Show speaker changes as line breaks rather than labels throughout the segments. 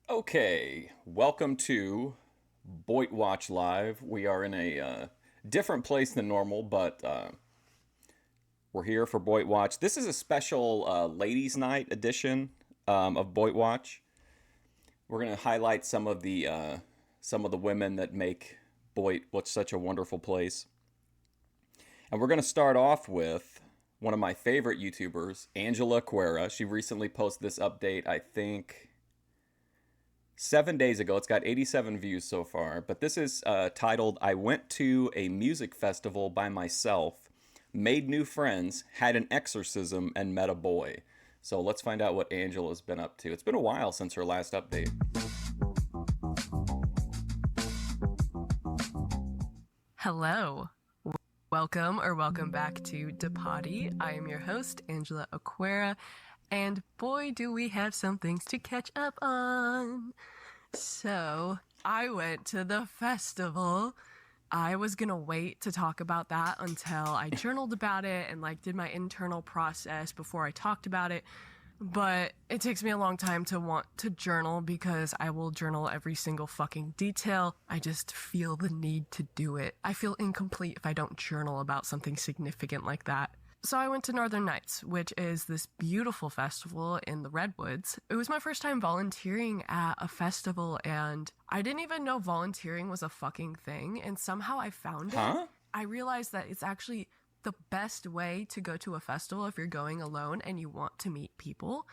Okay, welcome to BOYTWatch Live. We are in a different place than normal, but we're here for BOYTWatch. This is a special Ladies' Night edition of BOYTWatch. We're going to highlight some of the women that make BOYT such a wonderful place, and we're going to start off with one of my favorite YouTubers, Angela Aquera. She recently posted this update, I think 7 days ago. It's got 87 views so far, but this is titled, I went to a music festival by myself, made new friends, had an exorcism, and met a boy. So let's find out what Angela's been up to. It's been a while since her last update.
Hello. Welcome back to Da Potty. I am your host, Angela Aquera, and boy, do we have some things to catch up on. So, I went to the festival. I was gonna wait to talk about that until I journaled about it and did my internal process before I talked about it. But it takes me a long time to want to journal because I will journal every single fucking detail. I just feel the need to do it. I feel incomplete if I don't journal about something significant like that. So I went to Northern Nights, which is this beautiful festival in the Redwoods. It was my first time volunteering at a festival, and I didn't even know volunteering was a fucking thing, and somehow I found it. I realized that it's actually the best way to go to a festival if you're going alone and you want to meet people,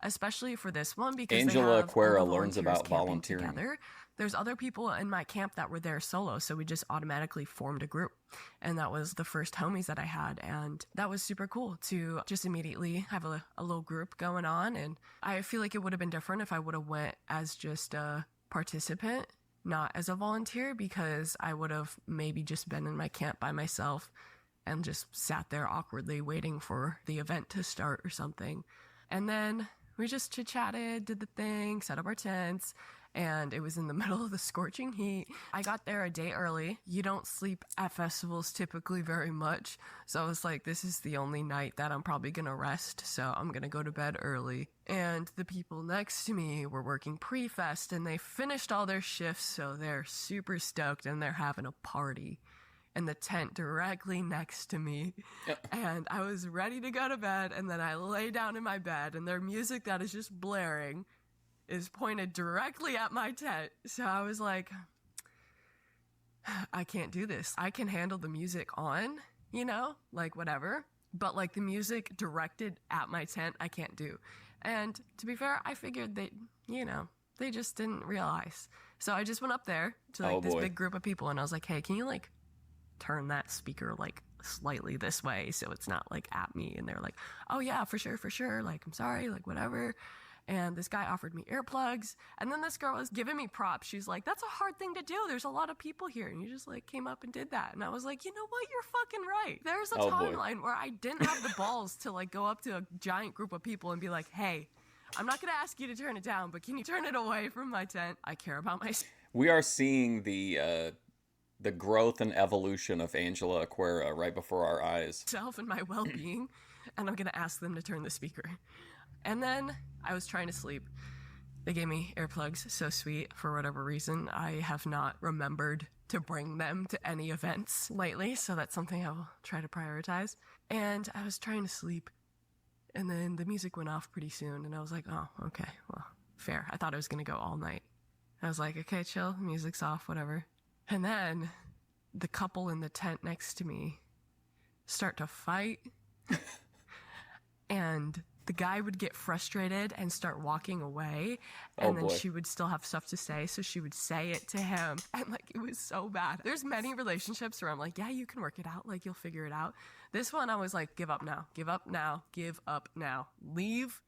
especially for this one because
Angela Aquera learns
volunteers
about
camping
volunteering.
together. There's other people in my camp that were there solo, so we just automatically formed a group, and that was the first homies that I had, and that was super cool to just immediately have a little group going on. And I feel like it would have been different if I would have went as just a participant, not as a volunteer, because I would have maybe just been in my camp by myself and just sat there awkwardly waiting for the event to start or something. And then we just chit-chatted, did the thing, set up our tents, and it was in the middle of the scorching heat. I got there a day early. You don't sleep at festivals typically very much, so I was like, this is the only night that I'm probably gonna rest, so I'm gonna go to bed early. And the people next to me were working pre-fest, and they finished all their shifts, so they're super stoked, and they're having a party in the tent directly next to me. And I was ready to go to bed, and then I lay down in my bed, and their music that is just blaring is pointed directly at my tent. So I was like, I can't do this. I can handle the music on, whatever, but the music directed at my tent, I can't do. And to be fair, I figured they just didn't realize. So I just went up there to this big group of people, and I was like, hey, can you turn that speaker slightly this way so it's not at me? And they're like, oh yeah, for sure, I'm sorry, whatever. And this guy offered me earplugs, and then this girl was giving me props. She's like, that's a hard thing to do, there's a lot of people here, and you just came up and did that. And I was like, you know what, you're fucking right. There's a timeline where I didn't have the balls to go up to a giant group of people and be like, hey, I'm not gonna ask you to turn it down, but can you turn it away from my tent? I care about my
We are seeing the growth and evolution of Angela Aquera right before our eyes.
Self and my well-being, and I'm gonna ask them to turn the speaker. And then I was trying to sleep. They gave me earplugs, so sweet. For whatever reason, I have not remembered to bring them to any events lately, so that's something I will try to prioritize. And I was trying to sleep, and then the music went off pretty soon, and I was like, oh, okay, well, fair. I thought it was gonna go all night. I was like, okay, chill, music's off, whatever. And then the couple in the tent next to me start to fight. And the guy would get frustrated and start walking away. And then she would still have stuff to say, so she would say it to him. And it was so bad. There's many relationships where I'm like, yeah, you can work it out. You'll figure it out. This one, I was like, give up now. Give up now. Give up now. Leave.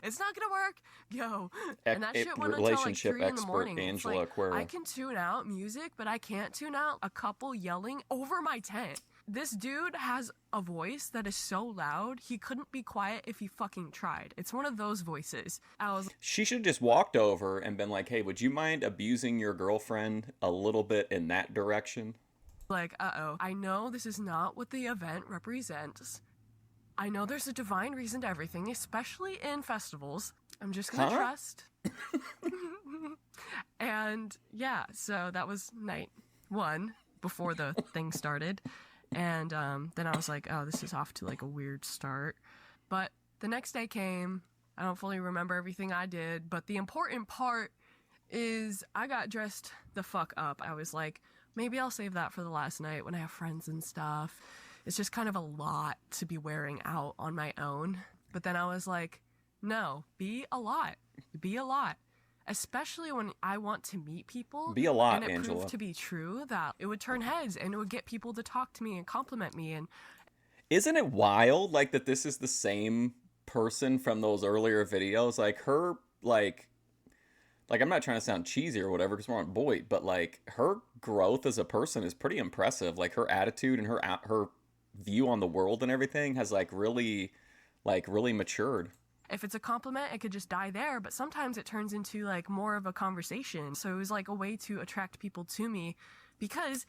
It's not gonna work. Go. And that shit went until 3 in the morning.
Angela Aquera.
I can tune out music, but I can't tune out a couple yelling over my tent. This dude has a voice that is so loud, he couldn't be quiet if he fucking tried. It's one of those voices.
She should have just walked over and been like, hey, would you mind abusing your girlfriend a little bit in that direction?
Uh-oh. I know this is not what the event represents. I know there's a divine reason to everything, especially in festivals. I'm just gonna trust. And yeah, so that was night one before the thing started. And then I was like, oh, this is off to like a weird start. But the next day came. I don't fully remember everything I did, but the important part is I got dressed the fuck up. I was like, maybe I'll save that for the last night when I have friends and stuff. It's just kind of a lot to be wearing out on my own. But then I was like, no, be a lot. Be a lot. Especially when I want to meet people.
Be a lot,
and it
Angela.
proved to be true that it would turn heads and it would get people to talk to me and compliment me. And
isn't it wild, like, that this is the same person from those earlier videos? Like, her, like I'm not trying to sound cheesy or whatever because we're on Boyd, but like her growth as a person is pretty impressive. Like her attitude and her view on the world and everything has really matured.
if it's a compliment, it could just die there, but sometimes it turns into like more of a conversation. So it was like a way to attract people to me because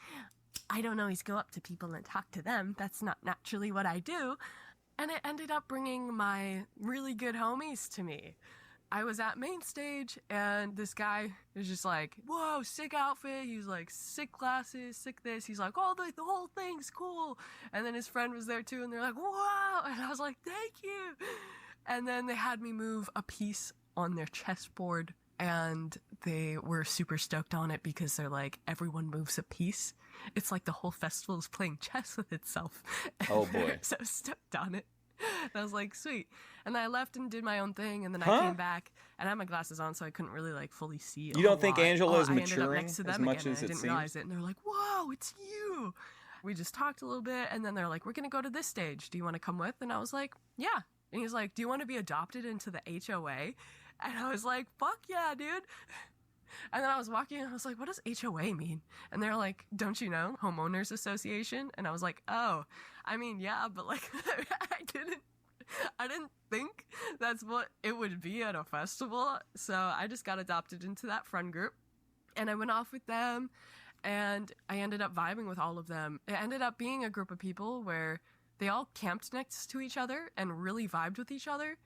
I don't always go up to people and talk to them. That's not naturally what I do. And it ended up bringing my really good homies to me. I was at main stage and this guy was just like, whoa, sick outfit. He was like, sick glasses, sick this. He's like, oh, the whole thing's cool. And then his friend was there too. And they're like, wow. And I was like, thank you. And then they had me move a piece on their chessboard and they were super stoked on it because they're like, everyone moves a piece. It's like the whole festival is playing chess with itself.
Oh boy.
So stoked on it. And I was like, sweet. And then I left and did my own thing, and then I came back, and I had my glasses on, so I couldn't really like fully see it.
You don't think Angela is
I ended up
maturing
next to
as
them
much
again,
as
and I
it
didn't
seems?
realize it, and they're like, whoa, it's you. We just talked a little bit, and then they're like, we're gonna go to this stage. Do you want to come with? And I was like, yeah. And he's like, do you want to be adopted into the HOA? And I was like, fuck yeah, dude. And then I was walking and I was like, what does HOA mean? And they're like, don't you know? Homeowners Association? And I was like, oh, I mean, yeah, but like, I didn't think that's what it would be at a festival. So I just got adopted into that friend group and I went off with them and I ended up vibing with all of them. It ended up being a group of people where they all camped next to each other and really vibed with each other.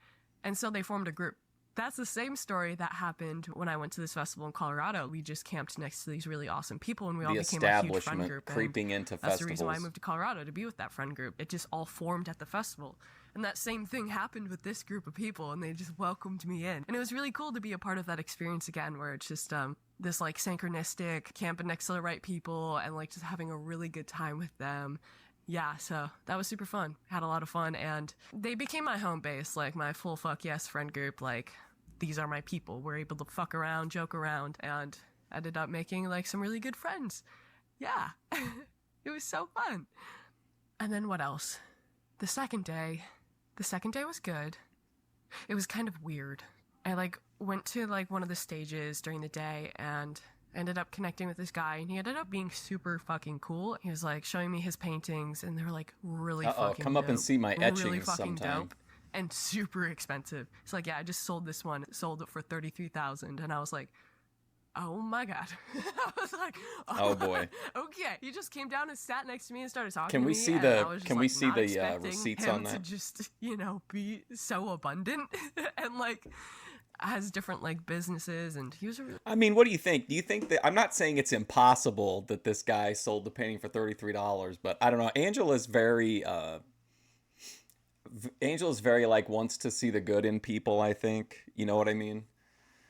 And so they formed a group. That's the same story that happened when I went to this festival in Colorado. We just camped next to these really awesome people and we all became a huge friend group.
Creeping into festivals.
That's the reason why I moved to Colorado, to be with that friend group. It just all formed at the festival. And that same thing happened with this group of people and they just welcomed me in. And it was really cool to be a part of that experience again where it's just this like synchronistic camping next to the right people and like just having a really good time with them. Yeah, so that was super fun. Had a lot of fun, and they became my home base, like my full fuck yes friend group. Like, these are my people. We're able to fuck around, joke around, and ended up making like some really good friends. Yeah, it was so fun. And then what else? The second day was good. It was kind of weird. I like went to like one of the stages during the day and ended up connecting with this guy, and he ended up being super fucking cool. He was like showing me his paintings and they were like really fucking
come
dope.
up and see my etchings
really fucking
sometime.
dope and super expensive. It's like, yeah, I just sold this one, sold it for $33,000, and I was like, oh my god. I was like,
oh boy.
Okay, he just came down and sat next to me and started talking
Can
to
we
me.
see
and
the
I was just,
can
like,
we see
not
the
expecting
receipts
him
on that?
to just, you know, be so abundant and like has different like businesses, and he was a really...
I mean, what do you think? Do you think that, I'm not saying it's impossible that this guy sold the painting for $33, but I don't know. Angela's very like wants to see the good in people, I think. You know what I mean?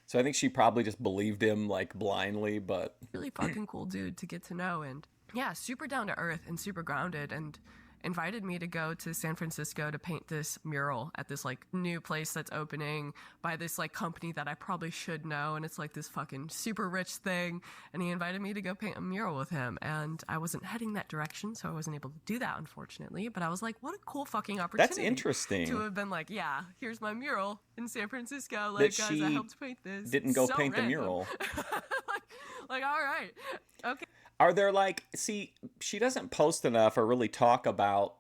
So I think she probably just believed him like blindly, but
really fucking cool dude to get to know, and yeah, super down to earth and super grounded, and invited me to go to San Francisco to paint this mural at this like new place that's opening by this like company that I probably should know, and it's like this fucking super rich thing, and he invited me to go paint a mural with him, and I wasn't heading that direction, so I wasn't able to do that, unfortunately, but I was like, what a cool fuking opportunity.
That's interesting.
To have been like, yeah, here's my mural in San Francisco, like, guys, I helped paint this.
Didn't go
so
paint
random.
the mural.
like, all right, okay.
Are there like, see, she doesn't post enough or really talk about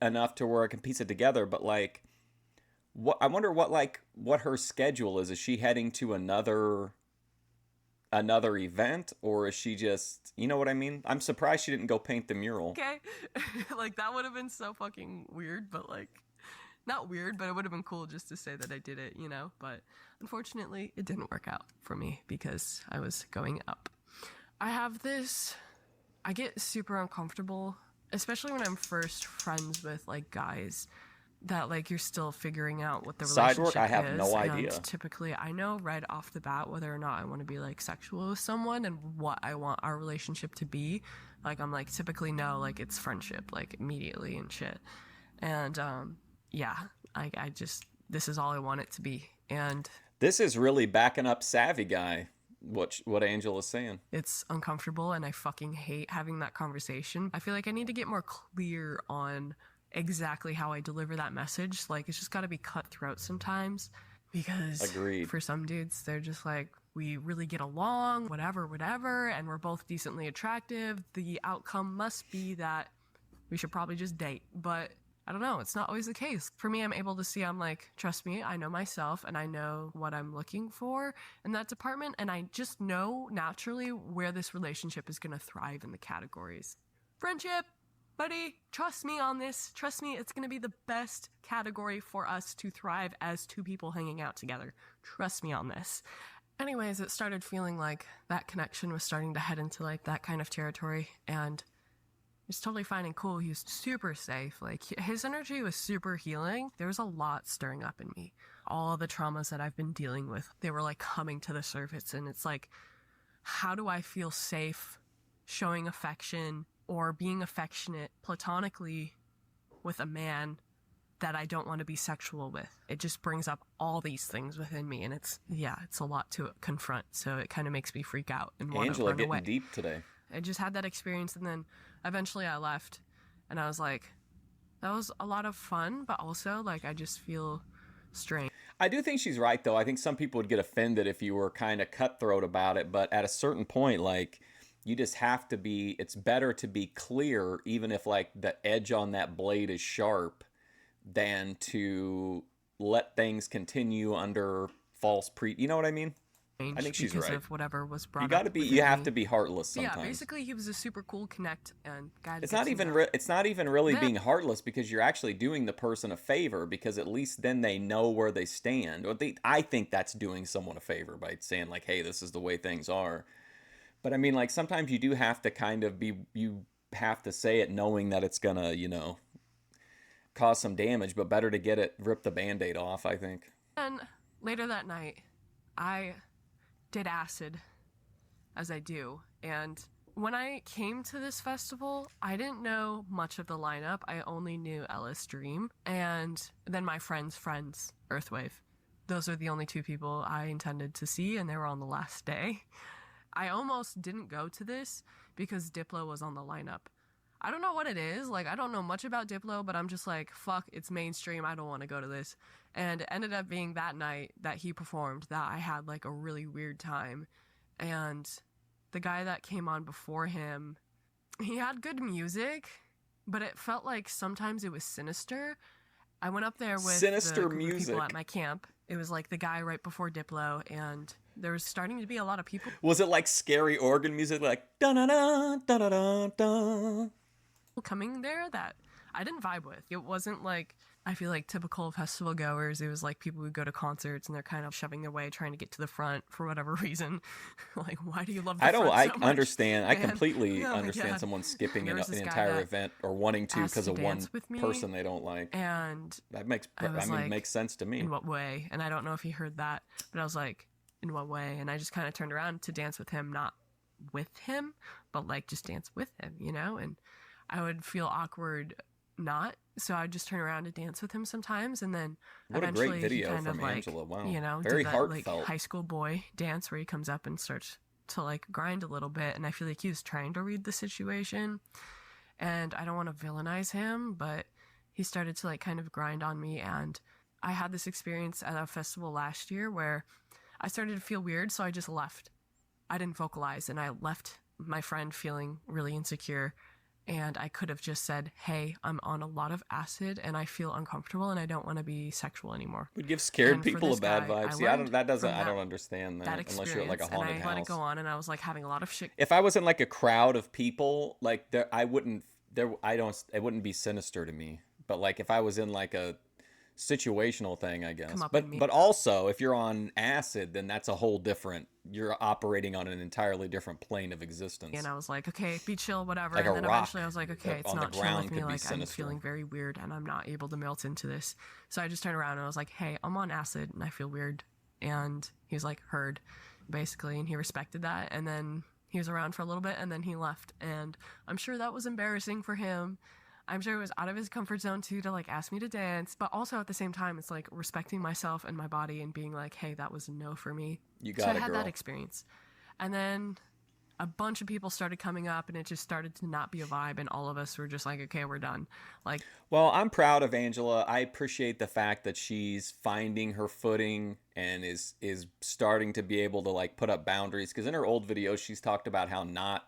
enough to where I can piece it together, but like, I wonder what her schedule is. Is she heading to another event, or is she just, you know what I mean? I'm surprised she didn't go paint the mural.
Okay. Like, that would have been so fucking weird, but like, not weird, but it would have been cool just to say that I did it, you know? But unfortunately, it didn't work out for me because I was going up. I get super uncomfortable, especially when I'm first friends with, like, guys that, like, you're still figuring out what the
Side
relationship
work, I have
is.
no
And
idea.
typically, I know right off the bat whether or not I want to be, like, sexual with someone and what I want our relationship to be. Like, I'm, like, typically know, like, it's friendship, like, immediately and shit. And, yeah, I just, this is all I want it to be. And
This is really backing up Savvy Guy, what Angel is saying.
it's uncomfortable and I fucking hate having that conversation. I feel like I need to get more clear on exactly how I deliver that message. Like, it's just got to be cutthroat sometimes because
Agreed.
for some dudes, they're just like, we really get along, whatever, and we're both decently attractive. The outcome must be that we should probably just date. But I don't know, it's not always the case. For me, I'm able to see, I'm like, trust me, I know myself and I know what I'm looking for in that department. And I just know naturally where this relationship is going to thrive in the categories. Friendship, buddy, trust me on this. Trust me, it's going to be the best category for us to thrive as two people hanging out together. Trust me on this. Anyways, it started feeling like that connection was starting to head into like that kind of territory, and it's totally fine and cool. He was super safe. Like, his energy was super healing. There was a lot stirring up in me. All the traumas that I've been dealing with, they were like coming to the surface. And it's like, how do I feel safe showing affection or being affectionate platonically with a man that I don't want to be sexual with? It just brings up all these things within me. And it's a lot to confront. So it kind of makes me freak out and want to
Angela
run
getting
away.
deep today.
I just had that experience, and then eventually I left, and I was like, that was a lot of fun, but also, like, I just feel strange.
I do think she's right, though. I think some people would get offended if you were kind of cutthroat about it, but at a certain point, like, you just have to be, it's better to be clear, even if, like, the edge on that blade is sharp, than to let things continue under you know what I mean? I think she's
because
right.
of whatever was brought
You gotta
up
be,
within
you have
me.
to be heartless
But
sometimes.
yeah, basically he was a super cool connect and guy that
It's
gets
not
you
even
down.
it's not even really being heartless, because you're actually doing the person a favor, because at least then they know where they stand. Or I think that's doing someone a favor by saying, like, hey, this is the way things are. But I mean, like, sometimes you do have to kind of you have to say it knowing that it's gonna, cause some damage, but better to rip the Band-Aid off, I think.
And later that night, I did acid, as I do, and when I came to this festival, I didn't know much of the lineup. I only knew Ellis Dream and then my friend's friends, Earthwave. Those are the only two people I intended to see, and they were on the last day. I almost didn't go to this because Diplo was on the lineup. I don't know what it is. Like, I don't know much about Diplo, but I'm just like, fuck, it's mainstream. I don't want to go to this. And it ended up being that night that he performed that I had, like, a really weird time. And the guy that came on before him, he had good music, but it felt like sometimes it was sinister. I went up there with
Sinister
the group of
music.
people at my camp. It was like the guy right before Diplo, and there was starting to be a lot of people
Was it like scary organ music, like da da da da da da da?
coming there that I didn't vibe with. It wasn't like, I feel like, typical festival goers. It was like people who go to concerts and they're kind of shoving their way, trying to get to the front for whatever reason. Like, why do you love the front so much?
Understand. I
Man,
completely
oh my
understand
God.
someone skipping
There
an
was this guy
entire
that
event or wanting to
asked
because
to
of one
dance with me,
person they don't like.
And
That makes,
I was like,
makes sense to me.
in what way? And I don't know if he heard that, but I was like, in what way? And I just kind of turned around to dance with him, not with him, but like just dance with him, you know? And I would feel awkward not, so I'd just turn around to dance with him sometimes, and then
What a
eventually
great video
he kind
from
of like,
Angela. Wow.
you know,
Very
did that
heartfelt.
like high school boy dance where he comes up and starts to like grind a little bit, and I feel like he was trying to read the situation, and I don't want to villainize him, but he started to like kind of grind on me. And I had this experience at a festival last year where I started to feel weird, so I just left. I didn't vocalize, and I left my friend feeling really insecure. And I could have just said, hey, I'm on a lot of acid and I feel uncomfortable and I don't want to be sexual anymore.
Would give scared
And for
people a
this
bad
guy,
vibe.
I
See, I
learned
don't understand that unless you're at like a haunted
and I let it
house.
go on, and I was like having a lot of shit.
If I was in like a crowd of people, like it wouldn't be sinister to me. But like if I was in like a situational thing, I guess.
come up in
But
me.
also, if you're on acid, then that's a whole different. You're operating on an entirely different plane of
And
existence.
I was like, okay, be chill, whatever.
Like a
And then eventually
rock
I was like, okay, it's
on the
not chill with
ground
me.
could be
Like, I'm
sinister.
feeling very weird and I'm not able to melt into this. So I just turned around and I was like, hey, I'm on acid and I feel weird. And he was like, heard, basically. And he respected that. And then he was around for a little bit and then he left. And I'm sure that was embarrassing for him. I'm sure it was out of his comfort zone too to like ask me to dance. But also at the same time, it's like respecting myself and my body and being like, hey, that was a no for me.
You
So
got
I
it,
had that
girl.
experience. And then a bunch of people started coming up and it just started to not be a vibe and all of us were just like, okay, we're done. Like,
Well, I'm proud of Angela. I appreciate the fact that she's finding her footing and is starting to be able to like put up boundaries, because in her old videos she's talked about how not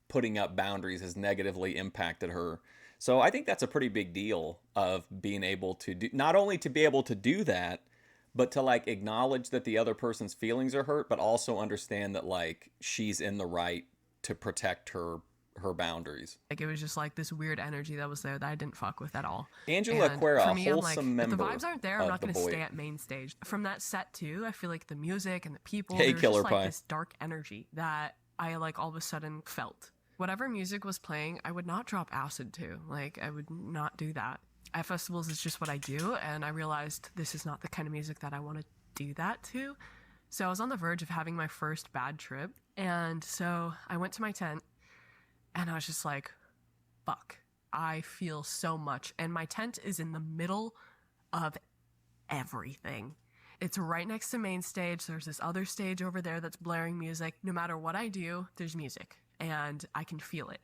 putting up boundaries has negatively impacted her. So I think that's a pretty big deal of being able to do, not only to be able to do that, but to like acknowledge that the other person's feelings are hurt, but also understand that like she's in the right to protect her boundaries.
it was just like this weird energy that was there that I didn't fuck with at all.
Angela
And
Aquera,
for
a
me, I'm like,
wholesome
if the
member
vibes aren't there, I'm
of
not
the
going to
Boy.
stay at main stage. From that set too, I feel like the music and the people,
Hey,
there was
Killer
just like
Pie.
this dark energy that I like all of a sudden felt. Whatever music was playing, I would not drop acid to. Like, I would not do that. At festivals, it's just what I do. And I realized this is not the kind of music that I want to do that to. So I was on the verge of having my first bad trip. And so I went to my tent and I was just like, fuck, I feel so much. And my tent is in the middle of everything. It's right next to main stage. There's this other stage over there that's blaring music. No matter what I do, there's music and I can feel it.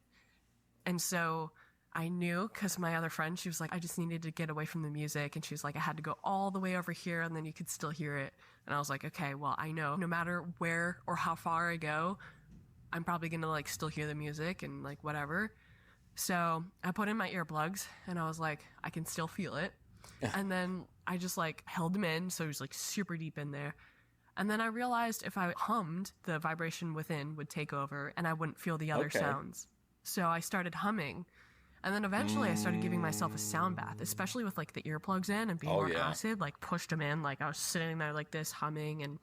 And so I knew, because my other friend, she was like, I just needed to get away from the music. And she was like, I had to go all the way over here and then you could still hear it. And I was like, okay, well, I know no matter where or how far I go, I'm probably going to like still hear the music and like whatever. So I put in my earplugs and I was like, I can still feel it. And then I just like held them in. So it was like super deep in there. And then I realized if I hummed, the vibration within would take over and I wouldn't feel the other
Okay.
sounds. So I started humming. And then eventually I started giving myself a sound bath, especially with like the earplugs in and being
Oh,
more
yeah.
acid, like pushed them in. Like I was sitting there like this humming and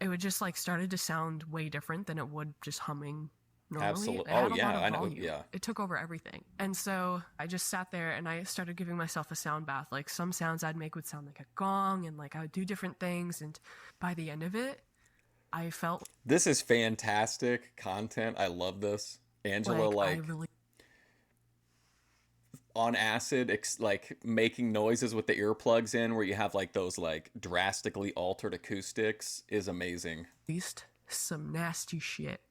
it would just like started to sound way different than it would just humming normally.
Absolutely.
It had
Oh,
a
yeah,
lot of
I know,
volume.
yeah.
It took over everything. And so I just sat there and I started giving myself a sound bath. Like some sounds I'd make would sound like a gong and like I would do different things. And by the end of it, I felt
This is fantastic content. I love this. Angela,
like I
like
really
on acid, like making noises with the earplugs in, where you have like those like drastically altered acoustics, is amazing.
released some nasty shit.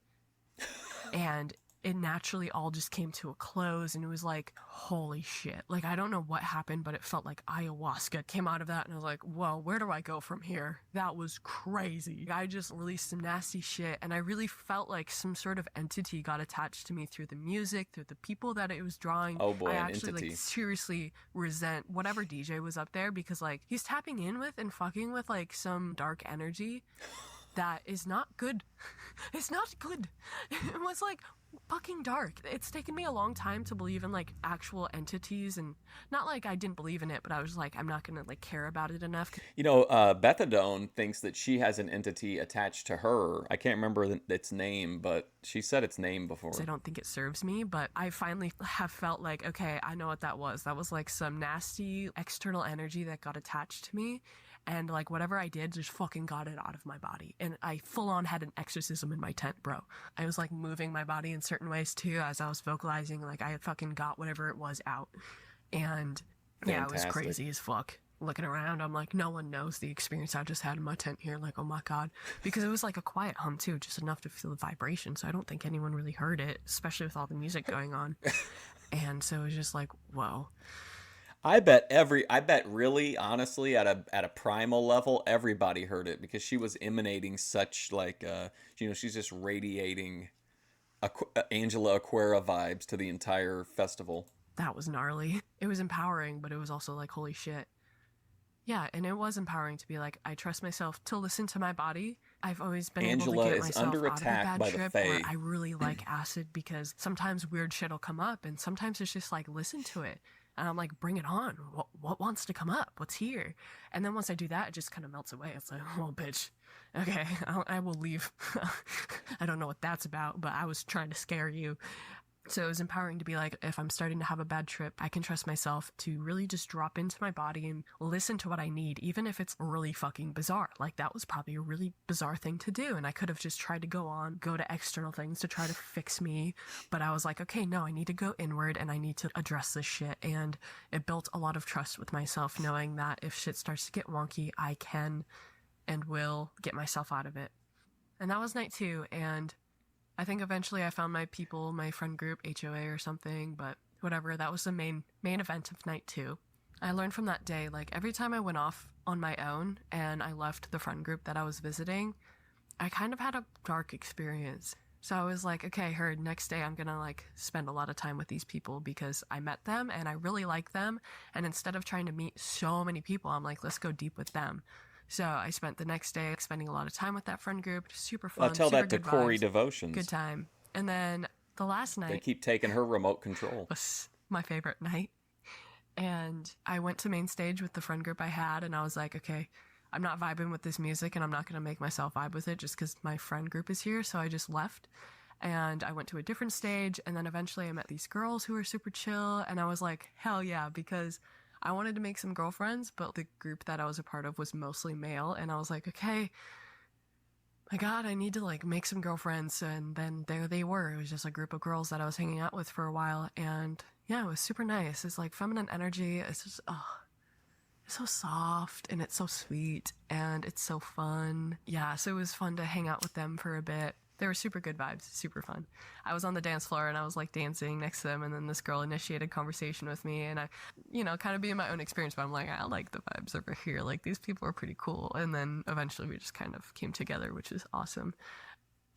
And it naturally all just came to a close and it was like, holy shit. Like, I don't know what happened, but it felt like ayahuasca came out of that. And I was like, whoa, where do I go from here? That was crazy. I just released some nasty shit. And I really felt like some sort of entity got attached to me through the music, through the people that it was drawing.
Oh boy,
I
an
actually
entity.
like seriously resent whatever DJ was up there because like he's tapping in with and fucking with like some dark energy that is not good. It's not good. It was like fucking dark. It's taken me a long time to believe in like actual entities and not like I didn't believe in it, but I was like, I'm not gonna like care about it enough.
You know, Bethadone thinks that she has an entity attached to her. I can't remember its name, but she said its name before.
I don't think it serves me, but I finally have felt like, okay, I know what that was. That was like some nasty external energy that got attached to me. And like whatever I did just fucking got it out of my body. And I full on had an exorcism in my tent, bro. I was like moving my body in certain ways too as I was vocalizing. Like I fucking got whatever it was out. And yeah, it was
Fantastic.
crazy as fuck. Looking around, I'm like, no one knows the experience I just had in my tent here. Like, oh my God. Because it was like a quiet hum too, just enough to feel the vibration. So I don't think anyone really heard it, especially with all the music going on. And so it was just like, whoa.
I bet really honestly at a primal level everybody heard it, because she was emanating such like you know, she's just radiating Angela Aquera vibes to the entire festival.
That was gnarly. It was empowering, but it was also like, holy shit. Yeah, and it was empowering to be like, I trust myself to listen to my body. I've always been
Angela
able to get
is
myself
under
out of a
attack
bad
by the
trip
Fae.
where I really like acid because sometimes weird shit will come up and sometimes it's just like, listen to it. And I'm like, bring it on. What wants to come up? What's here? And then once I do that, it just kind of melts away. It's like, oh, bitch. Okay, I will leave. I don't know what that's about, but I was trying to scare you. So it was empowering to be like, if I'm starting to have a bad trip, I can trust myself to really just drop into my body and listen to what I need, even if it's really fucking bizarre. Like, that was probably a really bizarre thing to do. And I could have just tried to go to external things to try to fix me. But I was like, okay, no, I need to go inward and I need to address this shit. And it built a lot of trust with myself, knowing that if shit starts to get wonky, I can and will get myself out of it. And that was night 2. And I think eventually I found my people, my friend group, HOA or something, but whatever, that was the main event of night 2. I learned from that day, like, every time I went off on my own and I left the friend group that I was visiting, I kind of had a dark experience. So I was like, okay, heard, next day I'm gonna, like, spend a lot of time with these people because I met them and I really like them, and instead of trying to meet so many people, I'm like, let's go deep with them. So I spent the next day spending a lot of time with that friend group. Super fun.
I'll tell
super
that to
good
Corey
vibes,
Devotions.
good time. And then the last
They
night
keep taking her remote control.
was my favorite night. And I went to main stage with the friend group I had, and I was like, okay, I'm not vibing with this music, and I'm not going to make myself vibe with it just because my friend group is here. So I just left. And I went to a different stage, and then eventually I met these girls who were super chill, and I was like, hell yeah, because I wanted to make some girlfriends, but the group that I was a part of was mostly male, and I was like, okay, my God, I need to, like, make some girlfriends. And then there they were. It was just a group of girls that I was hanging out with for a while, and yeah, it was super nice. It's like feminine energy. It's just, it's so soft, and it's so sweet, and it's so fun. Yeah, so it was fun to hang out with them for a bit. They were super good vibes, super fun. I was on the dance floor and I was like dancing next to them, and then this girl initiated conversation with me, and I, kind of being my own experience, but I'm like, I like the vibes over here. Like, these people are pretty cool. And then eventually we just kind of came together, which is awesome.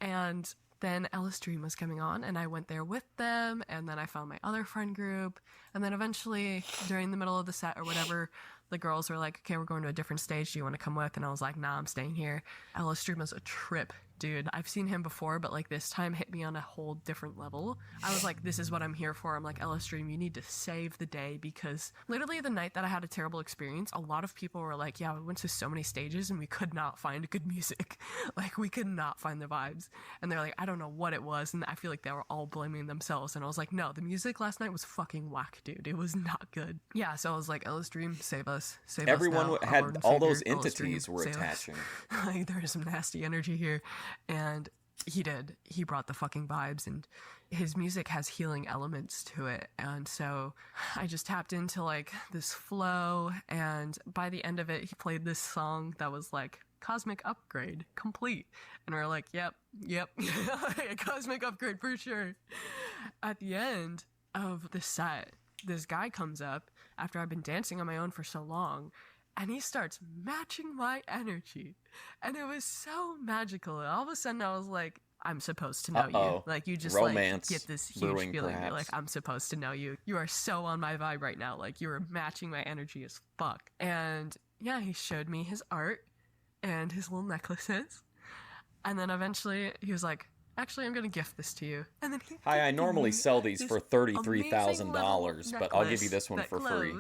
And then Ellis Dream was coming on, and I went there with them, and then I found my other friend group, and then eventually during the middle of the set or whatever, the girls were like, okay, we're going to a different stage, do you want to come with? And I was like, nah, I'm staying here. Ellis Dream was a trip, dude. I've seen him before, but like this time hit me on a whole different level. I was like, this is what I'm here for. I'm like, Ellis Dream, you need to save the day, because literally the night that I had a terrible experience, a lot of people were like, yeah, we went to so many stages and we could not find good music. Like, we could not find the vibes. And they're like, I don't know what it was. And I feel like they were all blaming themselves. And I was like, no, the music last night was fucking whack, dude. It was not good. Yeah, so I was like, Ellis Dream, save us. Save
Everyone
us now,
had
Lord and
all
Savior,
those
Ellis Dream,
entities were
save us.
attaching.
Like, there is some nasty energy here. And he did. He brought the fucking vibes, and his music has healing elements to it. And so I just tapped into like this flow, and by the end of it, he played this song that was like cosmic upgrade complete. And we're like, yep, a cosmic upgrade for sure. At the end of the set, this guy comes up after I've been dancing on my own for so long, and he starts matching my energy. And it was so magical. And all of a sudden I was like, I'm supposed to know you. Like, you just
Romance
like get this huge
brewing,
feeling.
perhaps.
You're like, I'm supposed to know you. You are so on my vibe right now. Like, you are matching my energy as fuck. And yeah, he showed me his art and his little necklaces. And then eventually he was like, actually, I'm going to gift this to you. And then he
Hi, I
gifted
normally
me
sell these
this
for $33,000, but I'll give you this one for free.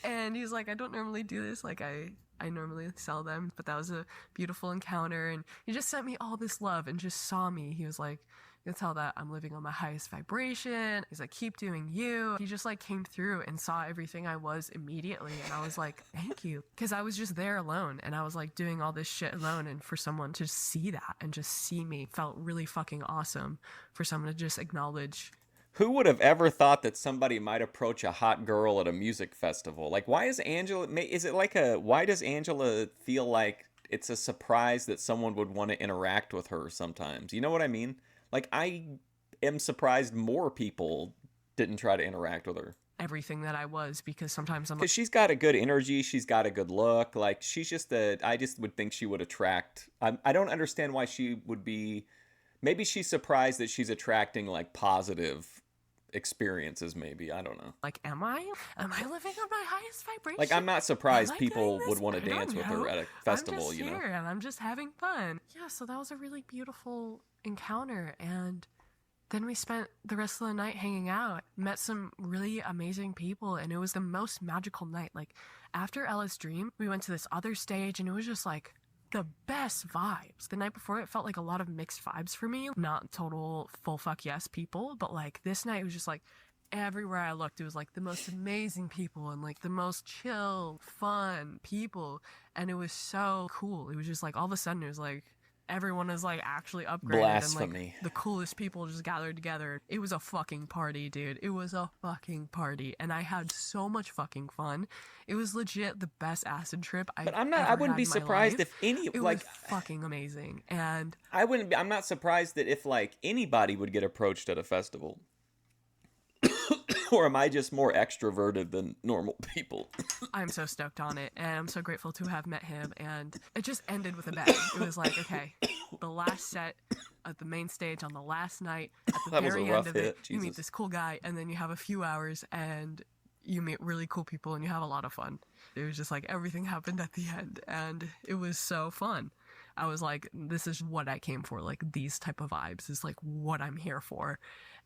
And he's like, I don't normally do this. Like, I normally sell them, but that was a beautiful encounter. And he just sent me all this love and just saw me. He was like, you can tell that I'm living on my highest vibration. He's like, keep doing you. He just like came through and saw everything I was immediately. And I was like, thank you. Because I was just there alone, and I was like doing all this shit alone. And for someone to see that and just see me felt really fucking awesome. For someone to just acknowledge.
Who would have ever thought that somebody might approach a hot girl at a music festival? Like, why is Angela, why does Angela feel like it's a surprise that someone would want to interact with her sometimes? You know what I mean? Like, I am surprised more people didn't try to interact with her.
Everything that I was, because sometimes I'm
Because she's got a good energy, she's got a good look. Like, she's just I just would think she would attract. I don't understand why she would be. Maybe she's surprised that she's attracting like positive experiences. Maybe, I don't know.
like, am I living on my highest vibration?
Like, I'm not surprised
Am I
people
doing
would
this?
want
I
to dance
don't
with
know.
her at a festival.
I'm just
You know.
here and I'm just having fun. Yeah, so that was a really beautiful encounter, and Then we spent the rest of the night hanging out, met some really amazing people, and it was the most magical night. Like, after Ella's Dream, we went to this other stage, and it was just like the best vibes. The night before, it felt like a lot of mixed vibes for me. Not total full fuck yes people, but like this night, it was just like everywhere I looked, it was like the most amazing people and like the most chill, fun people. And it was so cool. It was just like all of a sudden, it was like, everyone is like actually upgraded
Blasphemy.
and like the coolest people just gathered together. It was a fucking party, dude. It was a fucking party, and I had so much fucking fun. It was legit the best acid trip I've
But I
ever
wouldn't
had
be
in my
surprised
life.
if any,
It
like,
was fucking amazing, and
I'm not surprised that if, like, anybody would get approached at a festival. Or am I just more extroverted than normal people?
I'm so stoked on it, and I'm so grateful to have met him. And it just ended with a bang. It was like, okay, the last set at the main stage on the last night, at the
That was a
very
rough
end of
hit.
it, you meet
Jesus.
this cool guy, and then you have a few hours, and you meet really cool people, and you have a lot of fun. It was just like everything happened at the end, and it was so fun. I was like, this is what I came for. Like, these type of vibes is like what I'm here for.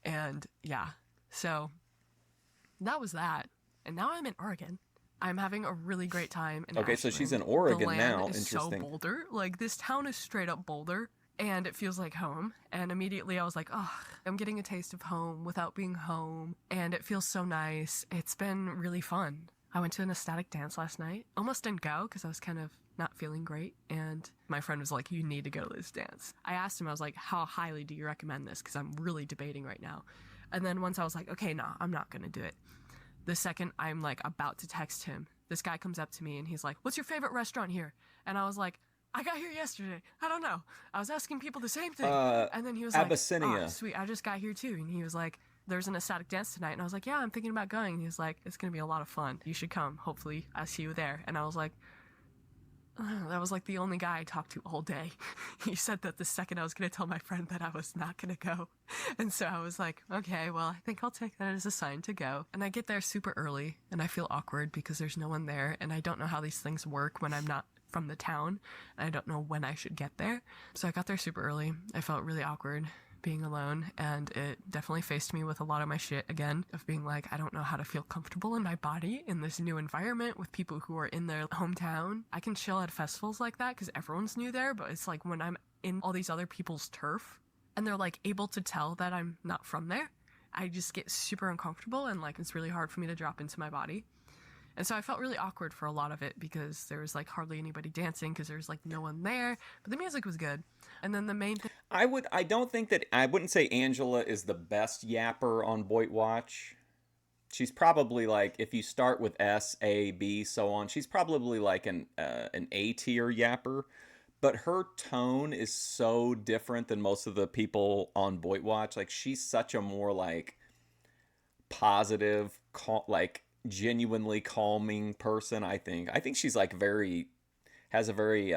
And yeah, so that was that. And now I'm in Oregon. I'm having a really great time in
Okay, so she's in
Ashland.
Oregon
The land
now.
is
Interesting.
so Boulder. Like, this town is straight up Boulder, and it feels like home. And immediately I was like, oh, I'm getting a taste of home without being home, and it feels so nice. It's been really fun. I went to an ecstatic dance last night. Almost didn't go because I was kind of not feeling great, and my friend was like, you need to go to this dance. I asked him, I was like, how highly do you recommend this? Because I'm really debating right now. And then once I was like, okay, no, I'm not gonna do it. The second I'm like about to text him, this guy comes up to me and he's like, what's your favorite restaurant here? And I was like, I got here yesterday. I don't know. I was asking people the same thing. And then he was
Abyssinia.
like, oh, sweet, I just got here too. And he was like, there's an ecstatic dance tonight. And I was like, yeah, I'm thinking about going. And he was like, it's going to be a lot of fun. You should come. Hopefully I see you there. And I was like, that was like the only guy I talked to all day. He said that the second I was going to tell my friend that I was not going to go. And so I was like, okay, well, I think I'll take that as a sign to go. And I get there super early, and I feel awkward because there's no one there, and I don't know how these things work when I'm not from the town, and I don't know when I should get there. So I got there super early. I felt really awkward being alone, and it definitely faced me with a lot of my shit again, of being like, I don't know how to feel comfortable in my body in this new environment with people who are in their hometown. I can chill at festivals like that because everyone's new there, but it's like when I'm in all these other people's turf and they're like able to tell that I'm not from there, I just get super uncomfortable, and like it's really hard for me to drop into my body. And so I felt really awkward for a lot of it because there was like hardly anybody dancing because there was like no one there, but the music was good. And then the main thing,
I wouldn't say Angela is the best yapper on BOYTWatch. She's probably like, if you start with S, A, B, so on, she's probably like an A tier yapper. But her tone is so different than most of the people on BOYTWatch. Like, she's such a more like positive, like genuinely calming person. I think she's like has a very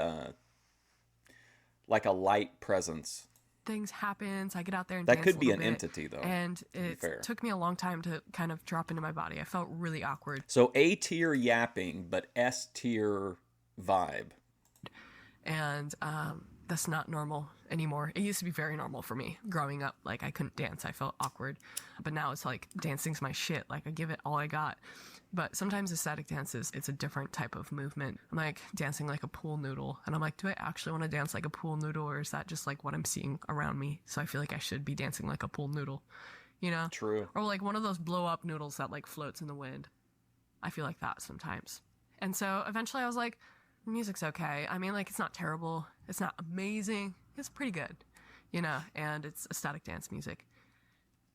like a light presence.
things happen, so I get out there and
That
dance
could
a
be
little
an
bit,
entity, though.
and
To be
it
fair.
took me a long time to kind of drop into my body. I felt really awkward.
So A tier yapping, but S tier vibe.
And that's not normal anymore. It used to be very normal for me growing up. Like, I couldn't dance, I felt awkward, but now it's like dancing's my shit. Like, I give it all I got. But sometimes ecstatic dances, it's a different type of movement. I'm like dancing like a pool noodle, and I'm like, do I actually want to dance like a pool noodle, or is that just like what I'm seeing around me? So I feel like I should be dancing like a pool noodle, you know?
True.
Or like one of those blow up noodles that like floats in the wind. I feel like that sometimes. And so eventually I was like, music's okay. I mean, like, it's not terrible. It's not amazing. It's pretty good, you know, and it's ecstatic dance music.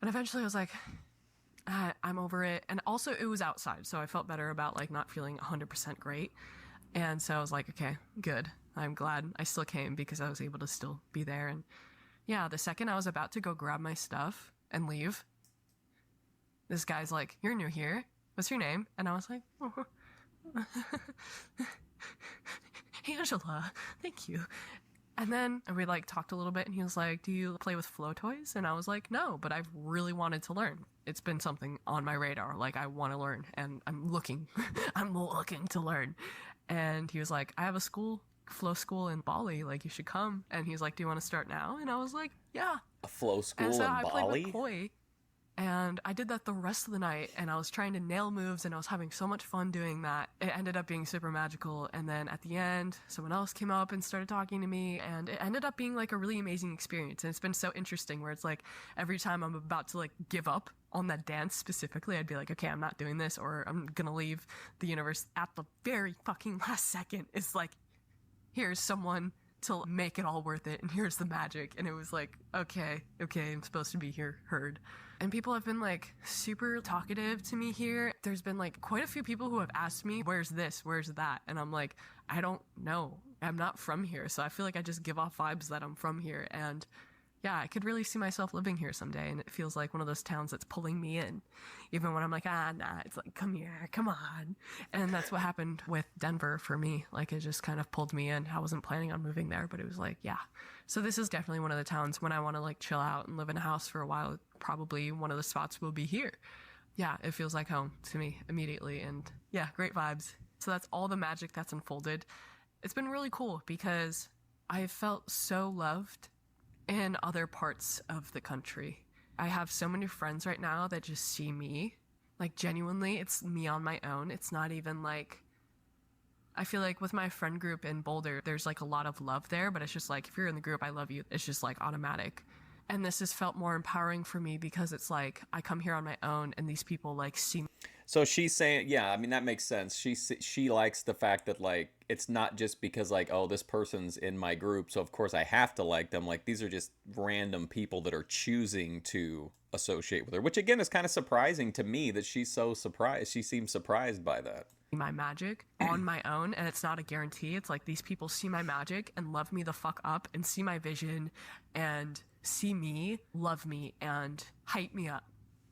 And eventually I was like, I'm over it. And also it was outside, so I felt better about like not feeling 100% great. And so I was like, okay, good. I'm glad I still came because I was able to still be there. And yeah, the second I was about to go grab my stuff and leave, this guy's like, you're new here. What's your name? And I was like, oh. Angela, thank you. And then we like talked a little bit, and he was like, do you play with flow toys? And I was like, no, but I've really wanted to learn. It's been something on my radar. Like, I want to learn, and I'm looking to learn. And he was like, I have a flow school in Bali. Like, you should come. And he's like, do you want to start now? And I was like, yeah,
A flow
And
school
so
in
I played with
Bali?
koi, and I did that the rest of the night, and I was trying to nail moves, and I was having so much fun doing that. It ended up being super magical, and then at the end, someone else came up and started talking to me, and it ended up being like a really amazing experience. And it's been so interesting where it's like every time I'm about to like give up on that dance specifically, I'd be like, okay, I'm not doing this, or I'm gonna leave the universe at the very fucking last second. It's like, here's someone to make it all worth it, and here's the magic. And it was like, okay, I'm supposed to be here, heard. And people have been like super talkative to me here. There's been like quite a few people who have asked me, where's this, where's that? And I'm like, I don't know, I'm not from here. So I feel like I just give off vibes that I'm from here. And yeah, I could really see myself living here someday, and it feels like one of those towns that's pulling me in. Even when I'm like, nah, it's like, come here, come on. And that's what happened with Denver for me. Like, it just kind of pulled me in. I wasn't planning on moving there, but it was like, yeah. So this is definitely one of the towns when I want to like chill out and live in a house for a while. Probably one of the spots will be here. Yeah, it feels like home to me immediately, and yeah, great vibes. So that's all the magic that's unfolded. It's been really cool because I felt so loved in other parts of the country. I have so many friends right now that just see me. Like, genuinely, it's me on my own. It's not even like, I feel like with my friend group in Boulder, there's like a lot of love there, but it's just like, if you're in the group, I love you. It's just like automatic. And this has felt more empowering for me because it's like, I come here on my own and these people like see me.
So she's saying, yeah, I mean that makes sense. She likes the fact that like it's not just because like, oh, this person's in my group, so of course I have to like them. Like these are just random people that are choosing to associate with her, which again is kind of surprising to me that she's so surprised. She seems surprised by that.
My magic on my own, and it's not a guarantee. It's like these people see my magic and love me the fuck up and see my vision and see me, love me, and hype me up.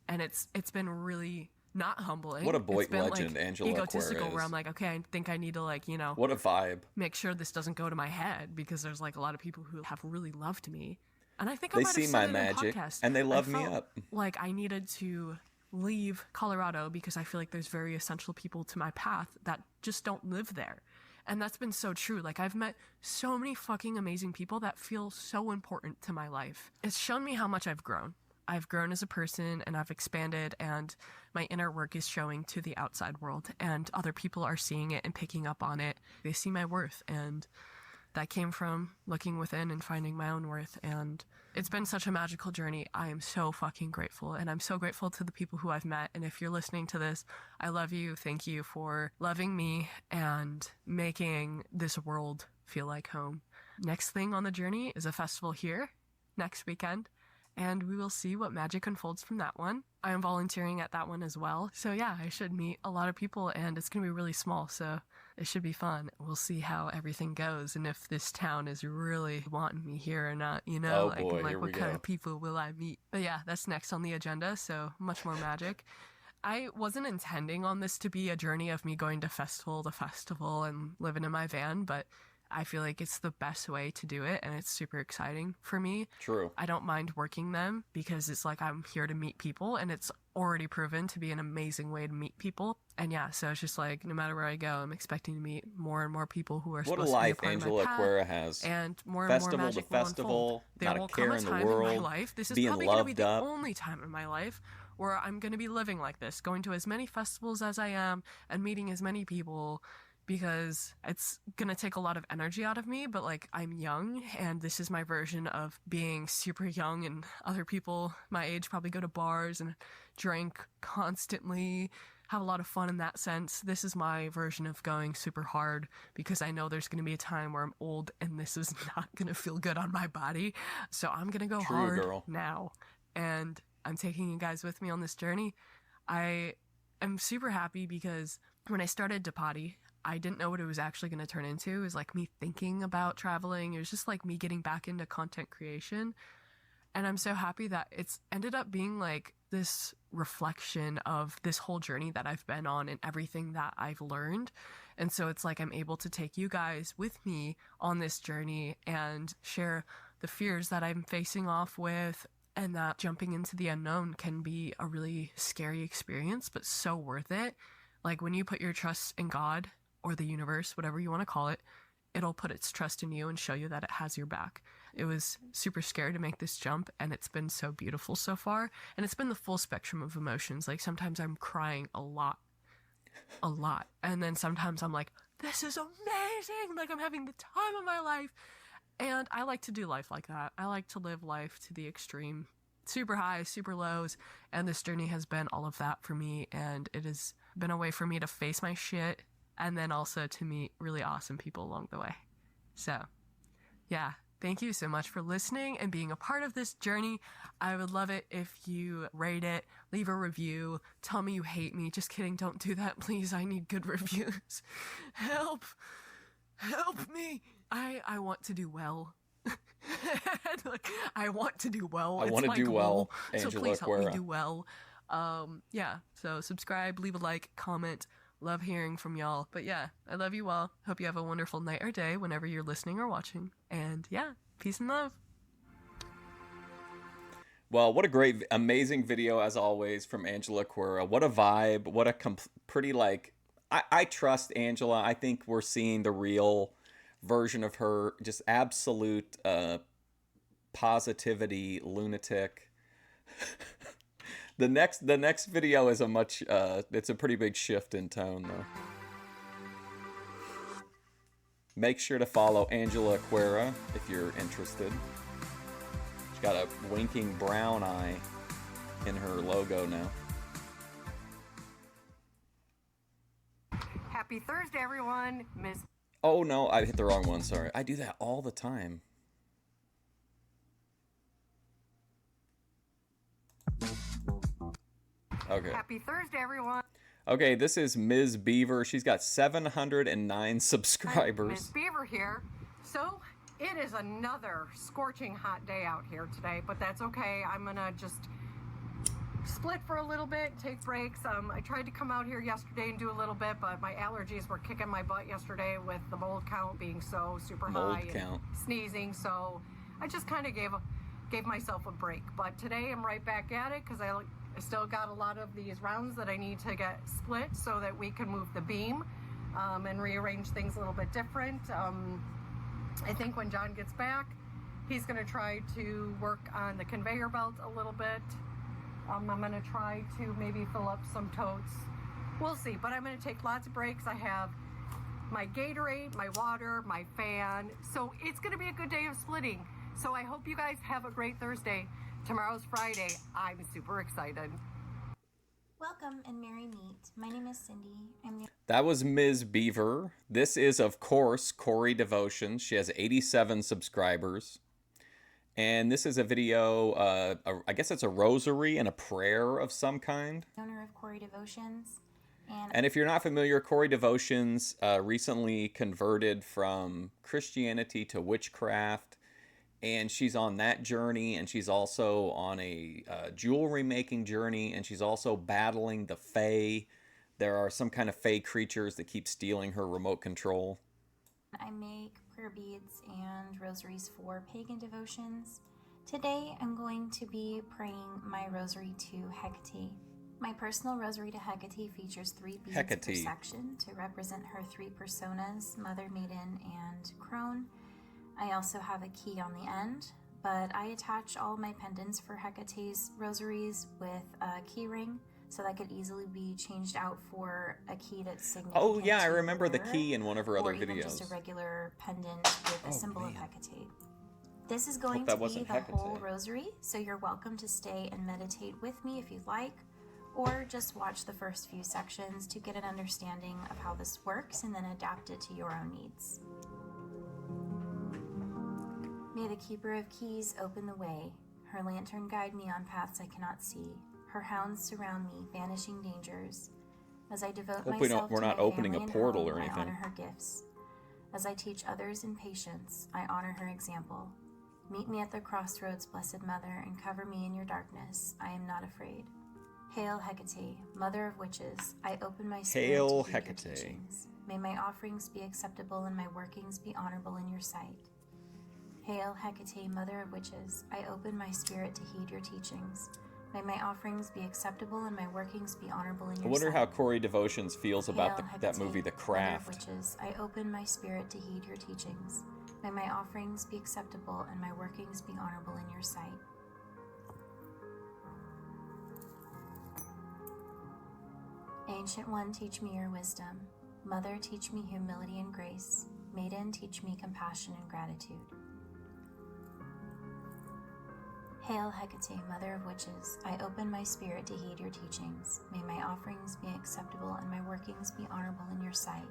And it's been really not humbling.
What a
It's
Boyd
been
legend
like
Angela
egotistical
Aquarius.
where I'm like, okay, I think I need to like,
What a vibe.
make sure this doesn't go to my head, because there's like a lot of people who have really loved me. And I think I
They
might have
see
said
my
it in
magic
podcast.
and they
I
love me
felt
up.
like I needed to leave Colorado because I feel like there's very essential people to my path that just don't live there. And that's been so true. Like, I've met so many fucking amazing people that feel so important to my life. It's shown me how much I've grown. I've grown as a person and I've expanded, and my inner work is showing to the outside world, and other people are seeing it and picking up on it. They see my worth, and that came from looking within and finding my own worth. And it's been such a magical journey. I am so fucking grateful, and I'm so grateful to the people who I've met. And if you're listening to this, I love you. Thank you for loving me and making this world feel like home. Next thing on the journey is a festival here next weekend, and we will see what magic unfolds from that one. I am volunteering at that one as well. So yeah, I should meet a lot of people, and it's going to be really small, so it should be fun. We'll see how everything goes, and if this town is really wanting me here or not,
Oh
like,
boy,
and like
here we
what kind
go.
of people will I meet. But yeah, that's next on the agenda, so much more magic. I wasn't intending on this to be a journey of me going to festival to festival and living in my van, but I feel like it's the best way to do it, and it's super exciting for me.
True.
I don't mind working them because it's like I'm here to meet people, and it's already proven to be an amazing way to meet people. And yeah, so it's just like no matter where I go, I'm expecting to meet more and more people who are
What a
supposed to be a
life
part
Angela
of my path,
Aquarius has.
and more
Festival to
magic will unfold.
festival,
There
not a
will come
care
a
in the
time in my
world,
life. This is
being
probably going to be
loved
the
up.
only time in my life where I'm going to be living like this, going to as many festivals as I am and meeting as many people, because it's gonna take a lot of energy out of me. But like, I'm young, and this is my version of being super young, and other people my age probably go to bars and drink constantly, have a lot of fun in that sense. This is my version of going super hard, because I know there's gonna be a time where I'm old and this is not gonna feel good on my body. So I'm gonna go
True,
hard
girl.
now, and I'm taking you guys with me on this journey. I am super happy because when I started Dapati, I didn't know what it was actually going to turn into. It was like me thinking about traveling. It was just like me getting back into content creation. And I'm so happy that it's ended up being like this reflection of this whole journey that I've been on and everything that I've learned. And so it's like I'm able to take you guys with me on this journey and share the fears that I'm facing off with, and that jumping into the unknown can be a really scary experience, but so worth it. Like, when you put your trust in God or the universe, whatever you want to call it, it'll put its trust in you and show you that it has your back. It was super scary to make this jump, and it's been so beautiful so far. And it's been the full spectrum of emotions. Like sometimes I'm crying a lot. And then sometimes I'm like, this is amazing. Like I'm having the time of my life. And I like to do life like that. I like to live life to the extreme, super highs, super lows. And this journey has been all of that for me. And it has been a way for me to face my shit and then also to meet really awesome people along the way. So, yeah, thank you so much for listening and being a part of this journey. I would love it if you rate it, leave a review, tell me you hate me. Just kidding, don't do that, please. I need good reviews. Help me. I want to do well. I want to do well.
I want to do well, Angela.
So please help me do well. Yeah, so subscribe, leave a like, comment. Love hearing from y'all. But yeah, I love you all. Hope you have a wonderful night or day whenever you're listening or watching. And yeah, peace and love.
Well, what a great, amazing video as always from Angela Quera. What a vibe. What a pretty like, I trust Angela. I think we're seeing the real version of her. Just absolute positivity lunatic. The next video is a much it's a pretty big shift in tone though. Make sure to follow Angela Quera if you're interested. She's got a winking brown eye in her logo now.
Happy Thursday, everyone. Miss.
Oh no, I hit the wrong one, sorry. I do that all the time. Okay.
Happy Thursday, everyone.
Okay, this is Ms. Beaver. She's got 709 subscribers.
Miss Beaver here. So, it is another scorching hot day out here today, but that's okay. I'm gonna just split for a little bit, take breaks. I tried to come out here yesterday and do a little bit, but my allergies were kicking my butt yesterday with the mold count being so super high and sneezing, so I just kind of gave myself a break. But today I'm right back at it because I still got a lot of these rounds that I need to get split so that we can move the beam and rearrange things a little bit different. I think when John gets back, he's going to try to work on the conveyor belt a little bit. I'm going to try to maybe fill up some totes. We'll see, but I'm going to take lots of breaks. I have my Gatorade, my water, my fan. So it's going to be a good day of splitting. So I hope you guys have a great Thursday. Tomorrow's Friday. I'm super excited.
Welcome and merry meet. My name is Cindy.
That was Ms. Beaver. This is, of course, Corey Devotions. She has 87 subscribers. And this is a video, I guess it's a rosary and a prayer of some kind.
Owner of Corey Devotions.
And if you're not familiar, Corey Devotions recently converted from Christianity to witchcraft. And she's on that journey, and she's also on a jewelry making journey, and she's also battling the Fae. There are some kind of Fae creatures that keep stealing her remote control.
I make prayer beads and rosaries for pagan devotions. Today I'm going to be praying my rosary to Hecate. My personal rosary to Hecate features 3 beads per section to represent her 3 personas, Mother, Maiden, and Crone. I also have a key on the end, but I attach all my pendants for Hecate's rosaries with a key ring so that could easily be changed out for a key that's significant.
Oh yeah, I remember the key in one of her other videos.
Or even just a regular pendant with a symbol of Hecate. This is going to be the whole rosary, so you're welcome to stay and meditate with me if you'd like, or just watch the first few sections to get an understanding of how this works and then adapt it to your own needs. May the Keeper of Keys open the way, her lantern guide me on paths I cannot see, her hounds surround me, banishing dangers. As I devote myself to my family and home, I honor her gifts. As I teach others in patience, I honor her example. Meet me at the crossroads, Blessed Mother, and cover me in your darkness. I am not afraid. Hail Hecate, Mother of Witches, I open my spirit to heed your teachings. May my offerings be acceptable and my workings be honorable in your sight. Hail Hecate, Mother of Witches, I open my spirit to heed your teachings. May my offerings be acceptable and my workings be honorable in your sight.
I wonder how Corey Devotions feels about that movie, The
Mother of
Craft.
witches, I open my spirit to heed your teachings. May my offerings be acceptable and my workings be honorable in your sight. Ancient One, teach me your wisdom. Mother, teach me humility and grace. Maiden, teach me compassion and gratitude. Hail, Hecate, Mother of Witches, I open my spirit to heed your teachings. May my offerings be acceptable and my workings be honorable in your sight.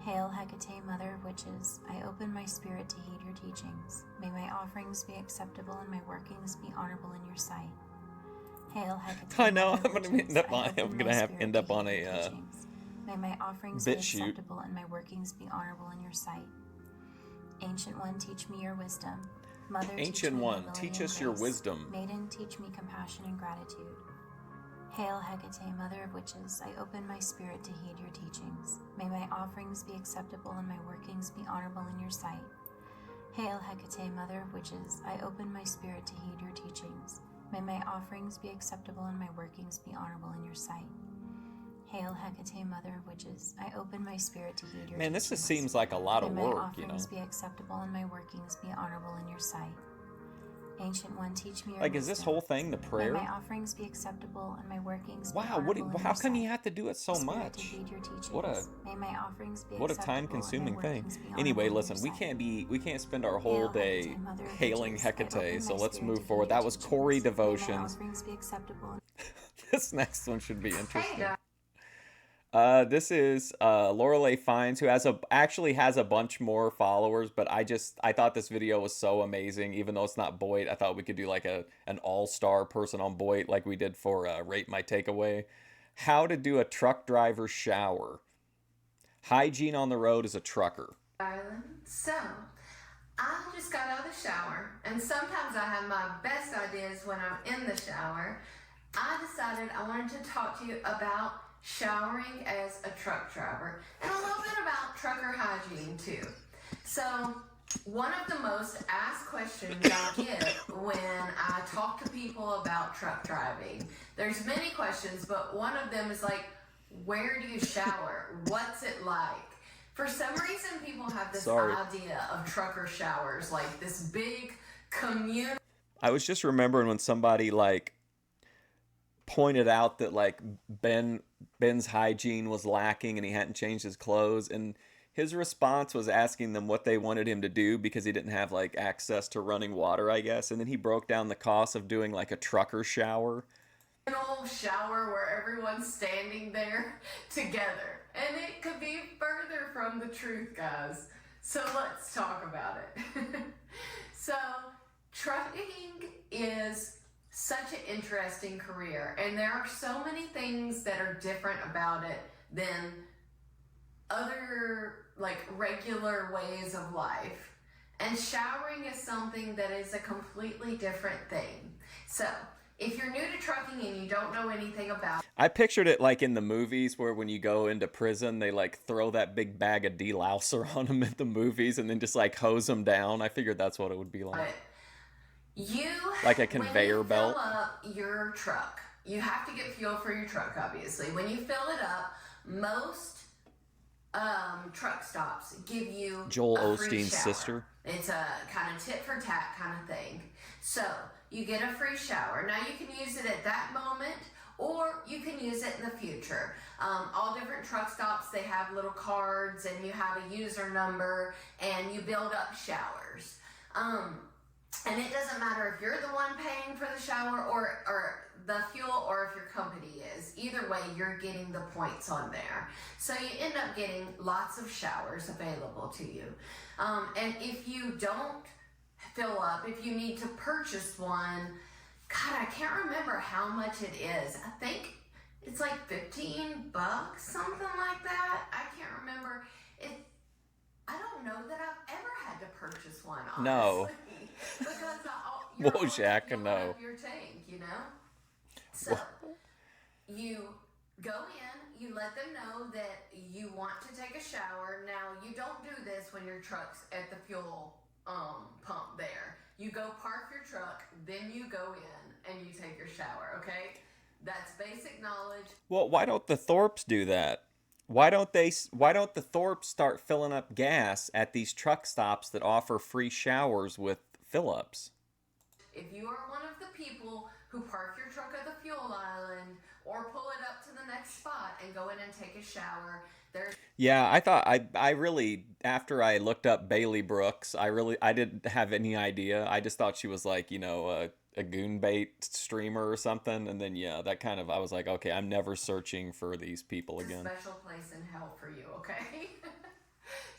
Hail, Hecate, Mother of Witches, I open my spirit to heed your teachings. May my offerings be acceptable and my workings be honorable in your sight. Hail, Hecate,
I know,
Mother
I'm
of
gonna
Witches,
end up
I
on,
open
I'm
my
gonna
spirit
end
to
up on
heed your
a
teachings. May my offerings
bit
be
shoot.
acceptable and my workings be honorable in your sight. Ancient One, teach me your wisdom. Mother,
Ancient One, teach us your wisdom.
Maiden, teach me compassion and gratitude. Hail, Hecate, Mother of Witches, I open my spirit to heed your teachings. May my offerings be acceptable and my workings be honorable in your sight. Hail, Hecate, Mother of Witches, I open my spirit to heed your teachings. May my offerings be acceptable and my workings be honorable in your sight. Hail, Hecate, Mother of Witches, I open my spirit to heed your teachings.
Man, this just seems like a lot of
May
work,
my
you know.
offerings be acceptable and my workings be honorable in your sight. Ancient One, teach me your
Like, is this
wisdom.
whole thing the prayer?
May my offerings be acceptable and my workings be
Wow,
honorable in
how
your
come you
sight.
have to do it so
Spirit
much?
to heed your teachings.
What a
May my offerings be
What a
acceptable and my
time-consuming thing.
workings be honorable
Anyway,
in your
listen, we
sight.
can't spend our whole
Hail,
day
Hecate, Mother of
hailing
Witches, I open
Hecate, so
my
let's
spirit
move
to heed
forward.
your
That was
teachings.
Corey
May my
Devotions.
offerings be acceptable.
This next one should be interesting.
Hey,
This is Lorelei Fines, who actually has a bunch more followers, but I thought this video was so amazing. Even though it's not Boyd, I thought we could do like an all-star person on Boyd, like we did for Rate My Takeaway. How to do a truck driver shower. Hygiene on the road as a trucker.
Darling, so I just got out of the shower, and sometimes I have my best ideas when I'm in the shower. I decided I wanted to talk to you about showering as a truck driver and a little bit about trucker hygiene too. So one of the most asked questions I get when I talk to people about truck driving, there's many questions, but one of them is like, where do you shower? What's it like? For some reason, people have this idea of trucker showers, like this big community.
I was just remembering when somebody like pointed out that like Ben's hygiene was lacking and he hadn't changed his clothes, and his response was asking them what they wanted him to do because he didn't have like access to running water, I guess. And then he broke down the cost of doing like a trucker shower.
An old shower where everyone's standing there together. And it could be further from the truth, guys. So let's talk about it. So trucking is such an interesting career, and there are so many things that are different about it than other like regular ways of life. And showering is something that is a completely different thing. So if you're new to trucking and you don't know anything about it,
I pictured it like in the movies where when you go into prison, they like throw that big bag of delouser on them in the movies and then just like hose them down. I figured that's what it would be like. Like a conveyor belt.
When you fill up your truck, you have to get fuel for your truck, obviously. When you fill it up, most truck stops give you
Joel
a free
Osteen's
shower.
sister.
It's a kind of tit for tat kind of thing. So you get a free shower. Now you can use it at that moment, or you can use it in the future. All different truck stops, they have little cards, and you have a user number, and you build up showers. And it doesn't matter if you're the one paying for the shower or the fuel, or if your company is. Either way, you're getting the points on there. So you end up getting lots of showers available to you. And if you don't fill up, if you need to purchase one, God, I can't remember how much it is. I think it's like $15, something like that. I can't remember. I don't know that I've ever had to purchase one, honestly.
No.
Because
Wojak, no.
up your tank, you know? So you go in, you let them know that you want to take a shower. Now, you don't do this when your truck's at the fuel pump there. You go park your truck, then you go in and you take your shower, okay? That's basic knowledge.
Well, why don't the Thorpes do that? Why don't the Thorpes start filling up gas at these truck stops that offer free showers with fill-ups?
If you are one of the people who park your truck at the fuel island or pull it up to the next spot and go in and take a shower, there's
Yeah, I thought I really, after I looked up Bailey Brooks, I didn't have any idea. I just thought she was like, a goon bait streamer or something. And then yeah, that kind of, I was like, okay, I'm never searching for these people
a
again.
special place in hell for you, okay?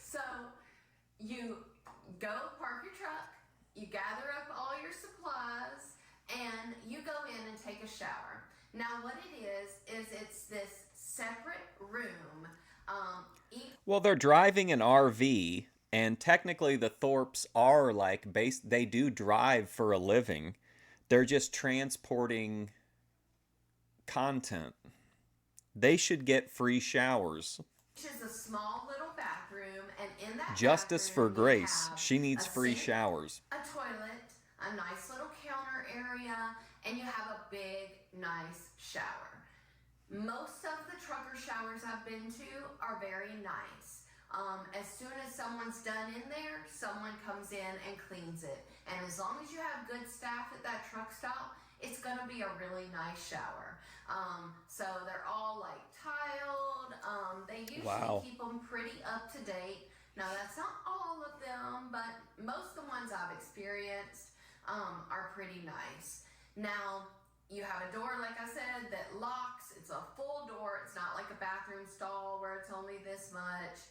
So you go park your truck, you gather up all your supplies, and you go in and take a shower. Now what it is it's this separate room.
Well, they're driving an RV, and technically the Thorpes are like they do drive for a living. They're just transporting content. They should get free showers.
Which is a small little bathroom, and in that
Justice for
bathroom,
Grace.
have
She needs
a
free
sink,
showers.
a toilet, a nice little counter area, and you have a big, nice shower. Most of the trucker showers I've been to are very nice. As soon as someone's done in there, someone comes in and cleans it. And as long as you have good staff at that truck stop, it's going to be a really nice shower. So they're all like tiled. They usually keep them pretty up to date. Now that's not all of them, but most of the ones I've experienced are pretty nice. Now you have a door, like I said, that locks. It's a full door. It's not like a bathroom stall where it's only this much.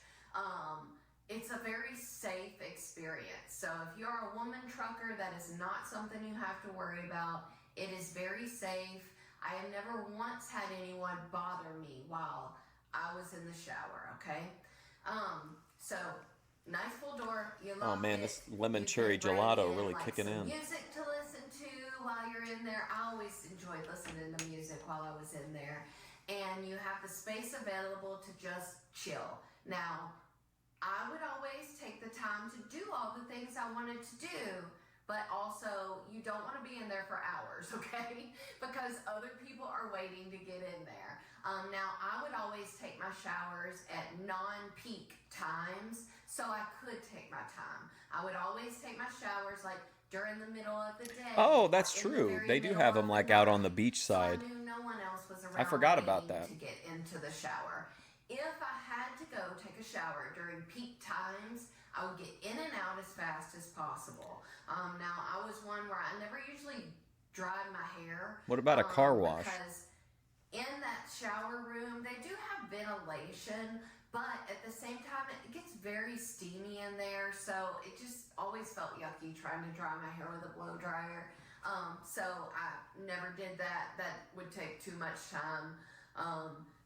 It's a very safe experience. So if you're a woman trucker, that is not something you have to worry about. It is very safe. I have never once had anyone bother me while I was in the shower, okay? So nice full door. You lock
Oh man,
it.
this lemon
You
cherry
can bring
gelato
in,
really
like,
kicking
some
in.
music to listen to while you're in there. I always enjoyed listening to music while I was in there. And you have the space available to just chill. Now, I would always take the time to do all the things I wanted to do, but also you don't want to be in there for hours, okay? Because other people are waiting to get in there. Now, I would always take my showers at non-peak times, so I could take my time. I would always take my showers like during the middle of the day.
Oh, that's
in the
true.
very
They do
middle
have them
of
like
the
out on the
night.
beach side.
So I knew no one else was around
I forgot about
waiting
that.
to get into the shower. If I had to go take a shower during peak times, I would get in and out as fast as possible. Now, I was one where I never usually dried my hair.
What about a car wash?
Because in that shower room, they do have ventilation, but at the same time, it gets very steamy in there, so it just always felt yucky trying to dry my hair with a blow dryer. So I never did that. That would take too much time.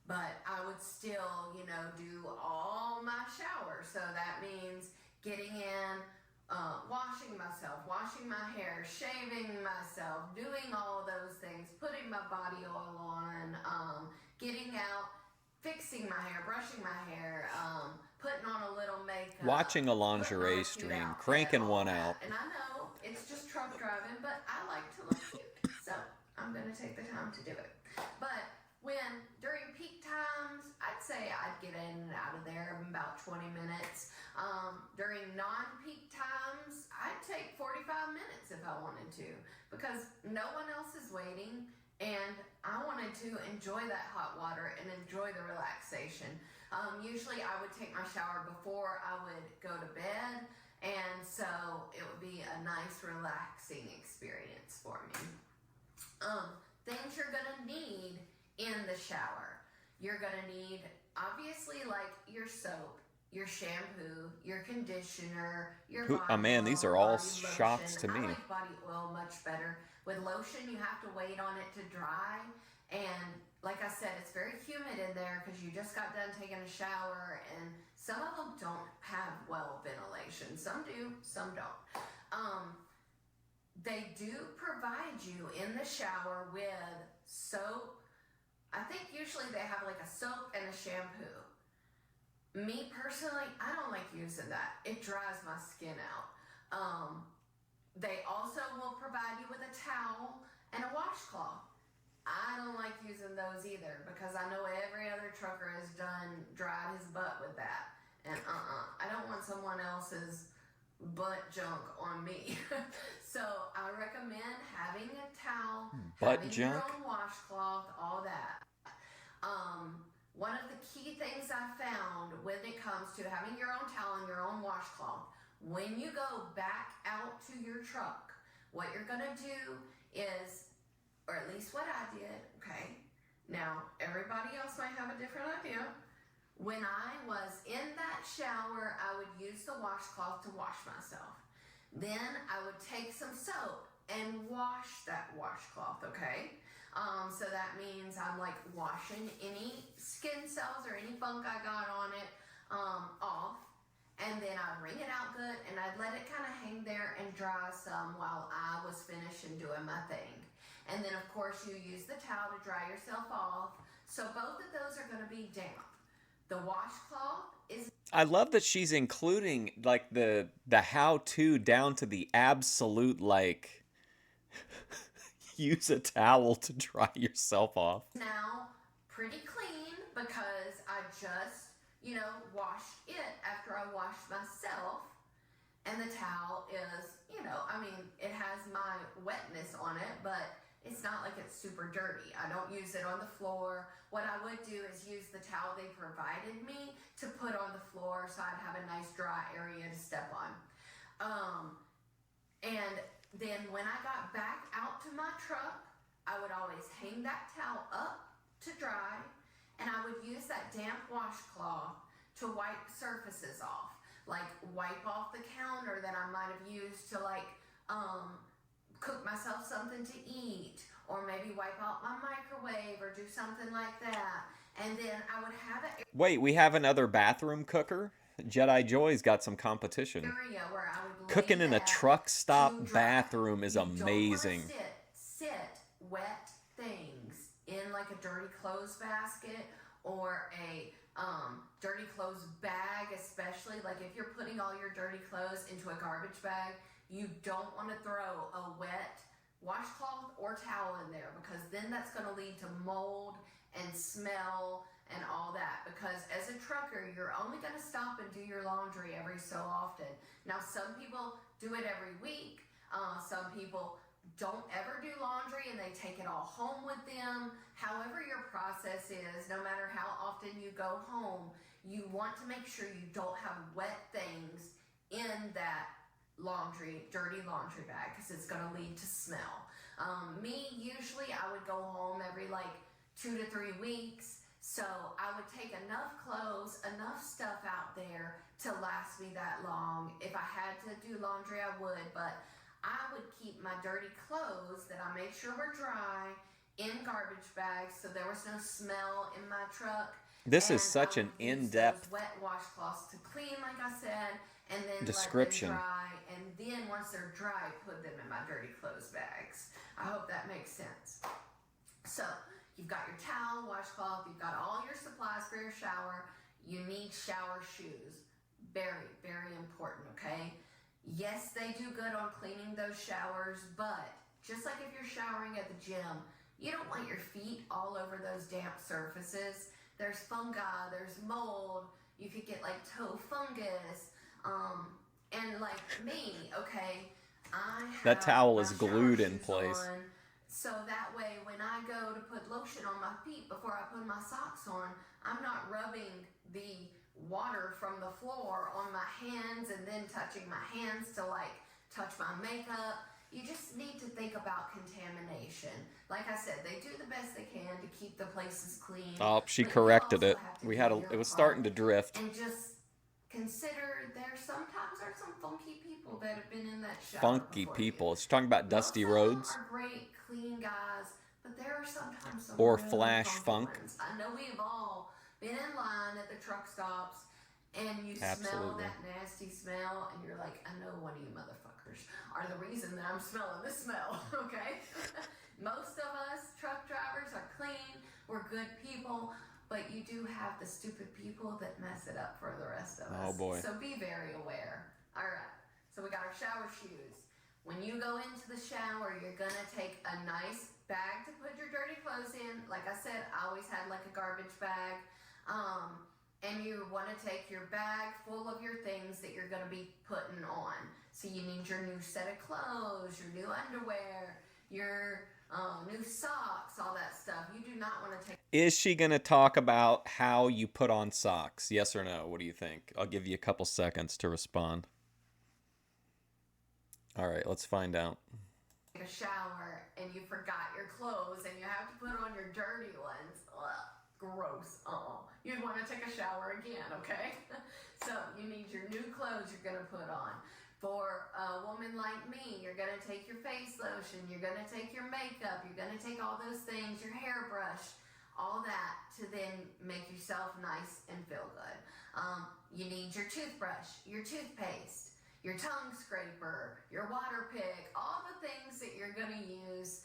But I would still, do all my showers. So that means getting in, washing myself, washing my hair, shaving myself, doing all those things, putting my body oil on, getting out, fixing my hair, brushing my hair, putting on a little makeup.
Watching a lingerie stream, cranking one out.
And I know it's just truck driving, but I like to look cute. So I'm going to take the time to do it. But during peak times, I'd say I'd get in and out of there in about 20 minutes. During non-peak times, I'd take 45 minutes if I wanted to, because no one else is waiting, and I wanted to enjoy that hot water and enjoy the relaxation. Usually I would take my shower before I would go to bed, and so it would be a nice relaxing experience for me. Things you're gonna need in the shower. You're gonna need, obviously, like your soap, your shampoo, your conditioner, your body
Oh man, these
oil,
are all
body
shocks to
lotion.
me.
I like body oil much better. With lotion, you have to wait on it to dry, and like I said, it's very humid in there because you just got done taking a shower, and some of them don't have well ventilation. Some do, some don't. They do provide you in the shower with soap. I think usually they have like a soap and a shampoo. Me personally, I don't like using that. It dries my skin out. They also will provide you with a towel and a washcloth. I don't like using those either because I know every other trucker has dried his butt with that. And I don't want someone else's butt junk on me. So I recommend having a towel,
butt
having
junk?
your own washcloth, all that. One of the key things I found when it comes to having your own towel and your own washcloth, when you go back out to your truck, what you're gonna do is, or at least what I did, okay? Now, everybody else might have a different idea. When I was in that shower, I would use the washcloth to wash myself. Then I would take some soap and wash that washcloth, okay? So that means I'm like washing any skin cells or any funk I got on it off. And then I'd wring it out good and I'd let it kind of hang there and dry some while I was finishing doing my thing. And then of course you use the towel to dry yourself off. So both of those are going to be damp. The washcloth is...
I love that she's including like the how-to down to the absolute, like, use a towel to dry yourself off.
Now pretty clean because I just, washed it after I washed myself. And the towel is, it has my wetness on it, but it's not like it's super dirty. I don't use it on the floor. What I would do is use the towel they provided me to put on the floor so I'd have a nice dry area to step on. And then when I got back out to my truck, I would always hang that towel up to dry, and I would use that damp washcloth to wipe surfaces off. Like wipe off the counter that I might have used to cook myself something to eat, or maybe wipe out my microwave or do something like that. And then I would have it.
Wait, we have another bathroom cooker? Jedi Joy's got some competition.
Area where I would
Cooking in a truck stop
to dry.
bathroom is
You don't wanna
amazing.
sit wet things in like a dirty clothes basket or a dirty clothes bag, especially like if you're putting all your dirty clothes into a garbage bag, you don't want to throw a wet washcloth or towel in there because then that's going to lead to mold and smell and all that. Because as a trucker, you're only going to stop and do your laundry every so often. Now, some people do it every week. Some people don't ever do laundry and they take it all home with them. However your process is, no matter how often you go home, you want to make sure you don't have wet things in that dirty laundry bag because it's going to lead to smell. Usually I would go home every like 2 to 3 weeks. So I would take enough clothes, enough stuff out there to last me that long. If I had to do laundry, I would, but I would keep my dirty clothes that I made sure were dry in garbage bags so there was no smell in my truck.
This is such an in-depth
wet washcloths to clean, like I said, and then
description.
Let them dry, and then once they're dry, put them in my dirty clothes bags. I hope that makes sense. So you've got your towel, washcloth, you've got all your supplies for your shower. You need shower shoes. Very, very important, okay? Yes, they do good on cleaning those showers, but just like if you're showering at the gym, you don't want your feet all over those damp surfaces. There's fungi, there's mold, you could get like toe fungus, and like me, okay, I have
that towel
my
is
shower
glued in
shoes
place.
on, so that way when I go to put lotion on my feet before I put my socks on, I'm not rubbing the water from the floor on my hands and then touching my hands to like touch my makeup. You just need to think about contamination. Like I said, they do the best they can to keep the places clean.
Oh, she
but you
corrected
also
it.
have to
We had
clean your
it was starting to
car.
drift.
And just consider there sometimes are some funky people that have been in that shower.
Funky
before
people.
you.
It's talking about Dusty
Most of them
Roads
are great, clean guys, but there are sometimes some
or
really
Flash
funky
Funk.
ones. I know we've all been in line at the truck stops and you smell
Absolutely.
that nasty smell and you're like, I know one of you motherfuckers are the reason that I'm smelling this smell, okay? Most of us truck drivers are clean, we're good people, but you do have the stupid people that mess it up for the rest of us.
Oh boy.
So be very aware. All right, so we got our shower When you go into the shower, you're gonna take a nice bag to put your dirty clothes in. Like I said, I always had like a garbage bag. And you want to take your bag full of your things that you're going to be putting on. So you need your new set of clothes, your new underwear, your new socks, all that stuff. You do not want to take...
Is she going to talk about how you put on socks? Yes or no? What do you think? I'll give you a couple seconds to respond. All right, let's find out.
Take a shower and you forgot your clothes and you have to put on your dirty ones. Ugh, gross. You'd want to take a shower again, okay? So you need your new clothes you're going to put on. For a woman like me, you're going to take your face lotion, you're going to take your makeup, you're going to take all those things, your hairbrush, all that to then make yourself nice and feel good. You need your toothbrush, your toothpaste, your tongue scraper, your water pick, all the things that you're going to use.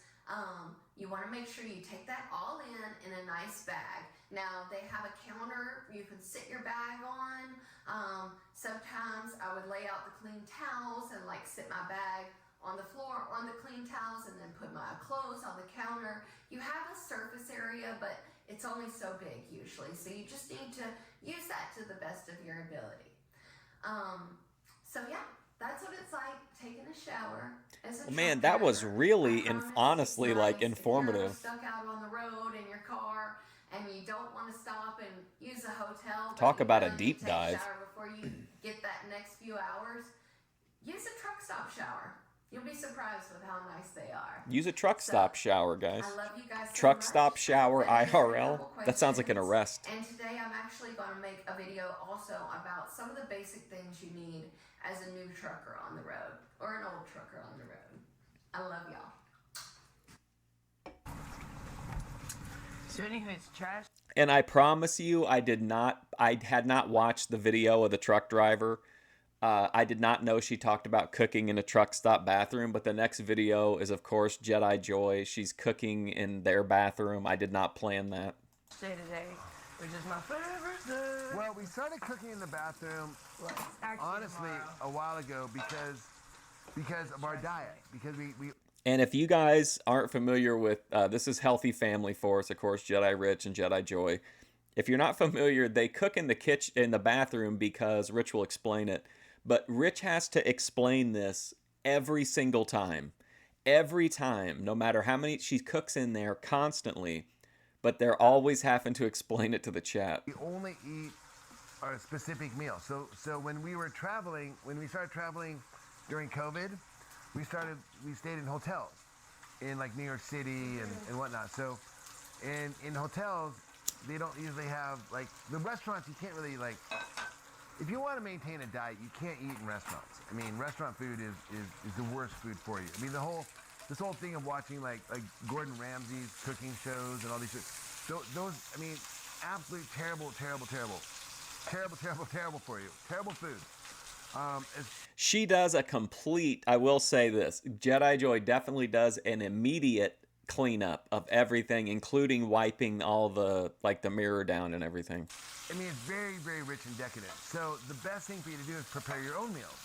You want to make sure you take that all in a nice bag. Now, they have a counter you can sit your bag on. Sometimes I would lay out the clean towels and like sit my bag on the floor on the clean towels and then put my clothes on the counter. You have a surface area, but it's only so big usually. So you just need to use that to the best of your ability. So yeah, that's what it's like taking a shower.
Well, man, that was really, honestly, like informative.
If you're stuck out on the road in your car and you don't want to stop and use a hotel.
Talk about a deep dive.
Before you get that next few hours, use a truck stop shower. You'll be surprised with how nice they are.
Use a truck stop shower, guys.
I love you guys so
truck
much.
stop shower IRL. That sounds like an arrest.
And today I'm actually going to make a video also about some of the basic things you need as a new trucker on the road or an old trucker on the road. I love y'all.
So anyways, trash.
And I promise you, I had not watched the video of the truck driver. I did not know she talked about cooking in a truck stop bathroom, but the next video is, of course, Jedi Joy. She's cooking in their bathroom. I did not plan that.
Day today, which is my favorite day.
Well, we started cooking in the bathroom, honestly, a while ago because of our diet. Because we
And if you guys aren't familiar with, this is Healthy Family Force, of course, Jedi Rich and Jedi Joy. If you're not familiar, they cook in the kitchen, in the bathroom, because Rich will explain it. But Rich has to explain this every single time. Every time, no matter how many, she cooks in there constantly. But they're always having to explain it to the chat.
we only eat our specific meal. So when we were traveling, when we started traveling during COVID, we stayed in hotels in like New York City and whatnot. So in hotels, they don't usually have, like, the restaurants, you can't really, like, if you want to maintain a diet, you can't eat in restaurants. I mean, restaurant food is the worst food for you. I mean, this whole thing of watching like Gordon Ramsay's cooking shows and all these shows, those, I mean, absolutely terrible for you. Terrible food.
She does a complete, I will say this, Jedi Joy definitely does an immediate cleanup of everything, including wiping all the, like, the mirror down and everything.
I mean, it's very, very rich and decadent. So the best thing for you to do is prepare your own meals.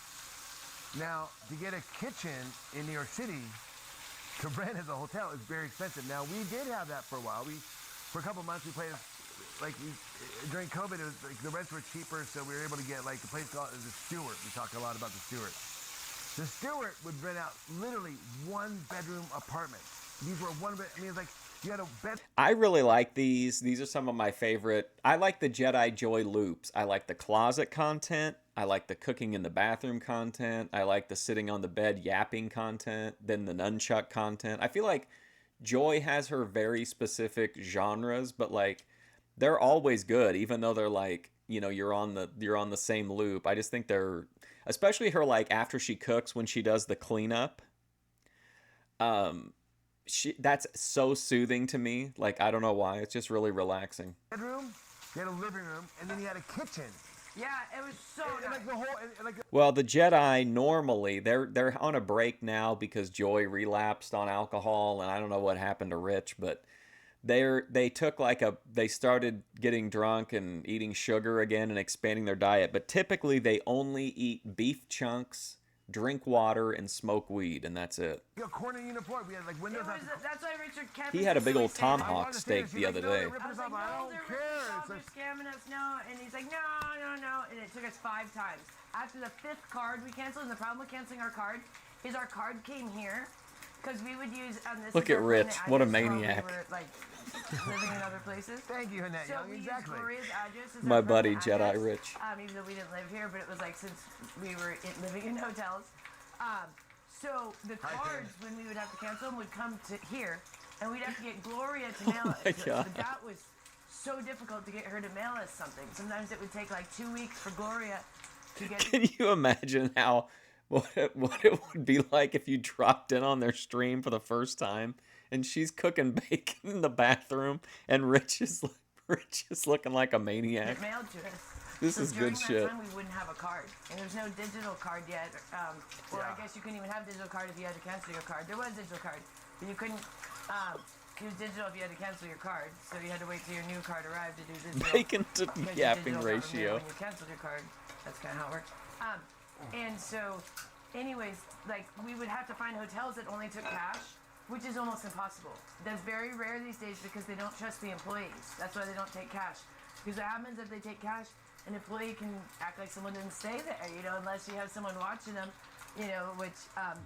Now, to get a kitchen in New York City to rent as a hotel is very expensive. Now, we did have that for a while. For a couple months, we played, during COVID, it was like the rents were cheaper, so we were able to get, like, the place called the Stewart. We talk a lot about the Stewart. The Stewart would rent out literally one-bedroom apartments. These were I mean, it's like you had a bed.
I really like these. These are some of my favorite. I like the Jedi Joy loops. I like the closet content. I like the cooking in the bathroom content. I like the sitting on the bed yapping content. Then the nunchuck content. I feel like Joy has her very specific genres, but like they're always good, even though they're like, you know, you're on the same loop. I just think they're, especially her, like, after she cooks, when she does the cleanup. That's so soothing to me. Like, I don't know why. It's just really relaxing.
Bedroom, you had a living room, and then you had a kitchen.
Yeah, it was so nice.
Like the whole, like.
Well, the Jedi normally they're on a break now because Joy relapsed on alcohol, and I don't know what happened to Rich, but they started getting drunk and eating sugar again and expanding their diet. But typically they only eat beef chunks, drink water, and smoke weed, and that's it.
Yo, corner uniform. We had like windows out.
That's why Richard kept.
He had a big old tomahawk steak the other day.
I was like, no, they're scamming us, no. And he's like, no. And it took us 5 times. After the 5th card we canceled, and the problem with canceling our card is our card came here. Because we would use this.
Look at Rich, what a maniac!
We were, like, living in other places.
Thank you, Annette.
So
Young.
we
Exactly.
used Gloria's address as
My
our
buddy
permanent
Jedi
address,
Rich.
even though we didn't live here, but it was like since we were living in hotels. So the cards, when we would have to cancel them, would come to here, and we'd have to get Gloria to mail
my
it. to us.
God.
But that was so difficult to get her to mail us something. Sometimes it would take like 2 weeks for Gloria to get.
Can you imagine what it would be like if you dropped in on their stream for the first time and she's cooking bacon in the bathroom and Rich is looking like a maniac?
It mailed to us.
This is good shit.
During that time, we wouldn't have a card, and there's no digital card yet. Or I guess you couldn't even have digital card if you had to cancel your card. There was digital card, but you couldn't use digital if you had to cancel your card. So you had to wait till your new card arrived to do digital.
Bacon to
because
yapping
digital got
ratio.
removed when you canceled your card. That's kind of how it worked. And so, anyways, like we would have to find hotels that only took cash, which is almost impossible. That's very rare these days because they don't trust the employees. That's why they don't take cash. Because what happens if they take cash? An employee can act like someone didn't stay there, unless you have someone watching them, which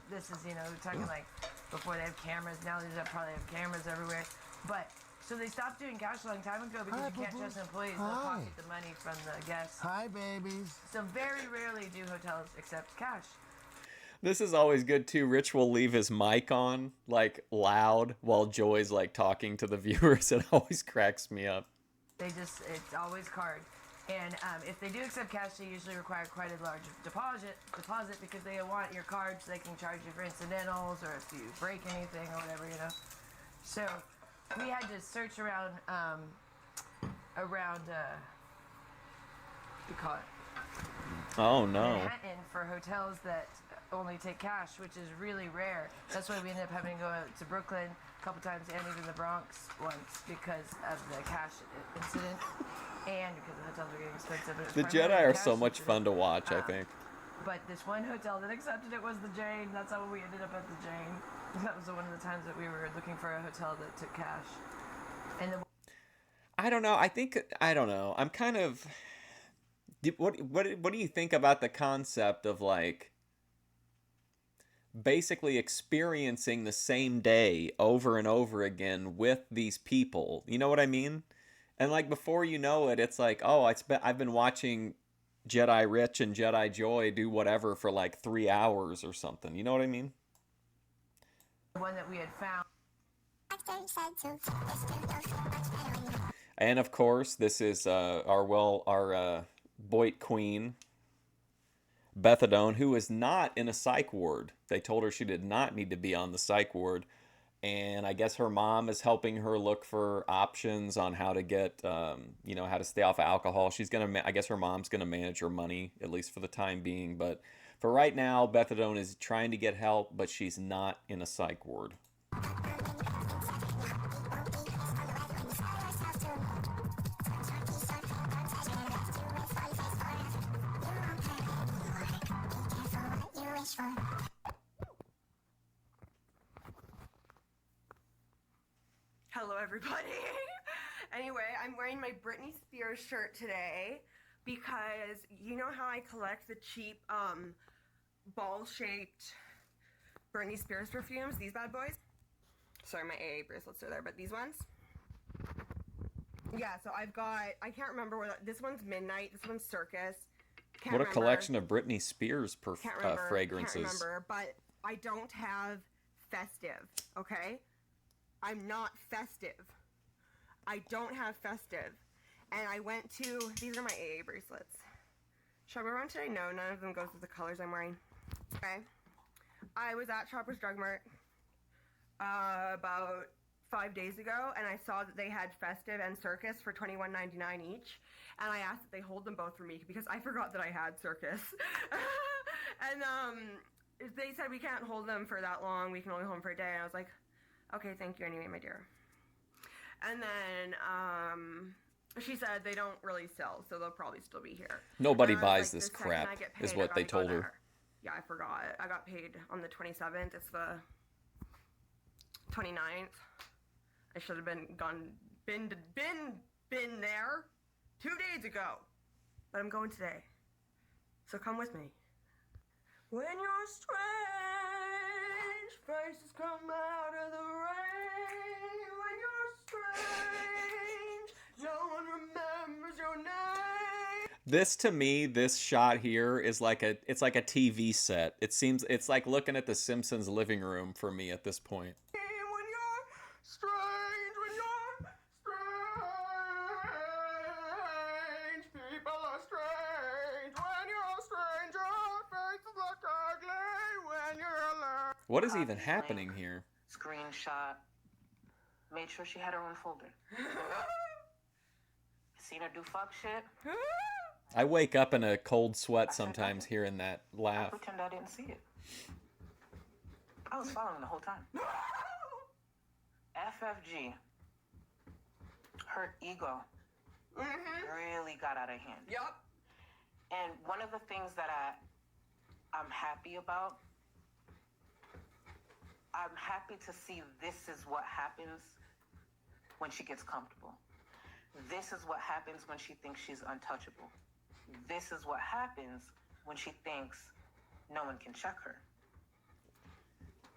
this is, we're talking like before they have cameras. Now they probably have cameras everywhere. But so they stopped doing cash a long time ago because you can't trust employees. They'll pocket the money from the guests.
Hi, babies.
So very rarely do hotels accept cash.
This is always good too. Rich will leave his mic on like loud while Joy's like talking to the viewers. It always cracks me up.
It's always card. And if they do accept cash, they usually require quite a large deposit because they want your card so they can charge you for incidentals or if you break anything or whatever, So we had to search around, what do you call it?
Oh no.
Manhattan for hotels that only take cash, which is really rare. That's why we ended up having to go to Brooklyn a couple times and even the Bronx once because of the cash incident and because the hotels are getting expensive.
The Jedi are so much fun to watch, I think.
But this one hotel that accepted it was the Jane. That's how we ended up at the Jane. That was one of the times that we were looking for a hotel that took cash. And
I don't know. I don't know. I'm kind of. What do you think about the concept of like basically experiencing the same day over and over again with these people? You know what I mean? And like before you know it, it's like, oh, I've been watching Jedi Rich and Jedi Joy do whatever for like 3 hours or something. You know what I mean?
the one that we had found.
And of course, this is our Boyd queen, Bethadone, who is not in a psych ward. They told her she did not need to be on the psych ward. And I guess her mom is helping her look for options on how to get, how to stay off of alcohol. I guess her mom's going to manage her money, at least for the time being. But for right now, Bethadone is trying to get help, but she's not in a psych ward.
Hello, everybody. Anyway, I'm wearing my Britney Spears shirt today because you know how I collect the cheap ball-shaped Britney Spears perfumes, these bad boys? Sorry, my AA bracelets are there, but these ones? Yeah, so I can't remember this one's Midnight, this one's Circus.
What a collection of Britney Spears fragrances.
Can't remember, but I don't have Festive, okay? I'm not festive. I don't have festive. And I went to, these are my AA bracelets. Should I wear one today? No, none of them goes with the colors I'm wearing. Okay. I was at Shoppers Drug Mart about 5 days ago, and I saw that they had Festive and Circus for $21.99 each. And I asked that they hold them both for me because I forgot that I had Circus. And they said we can't hold them for that long. We can only hold them for a day. And I was like, okay, thank you anyway, my dear. And then she said they don't really sell, so they'll probably still be here.
Nobody buys this crap, is what they told her.
Yeah, I forgot. I got paid on the 27th. It's the 29th. I should have been there 2 days ago. But I'm going today. So come with me. When you're strange, faces come out of the rain. When you're strange, no one remembers your name.
This, to me, this shot here is like it's like a TV set. It's like looking at the Simpsons living room for me at this point.
When you're strange, when you're strange, people are strange. When you're a stranger, faces look ugly. When you're alone.
What is even happening here?
Screenshot. Made sure she had her own folder. Seen her do fuck shit.
I wake up in a cold sweat sometimes hearing that laugh.
I pretend I didn't see it. I was following the whole time. FFG. Her ego really got out of hand.
Yep.
And one of the things that I'm happy about, I'm happy to see this is what happens when she gets comfortable. This is what happens when she thinks she's untouchable. This is what happens when she thinks no one can check her.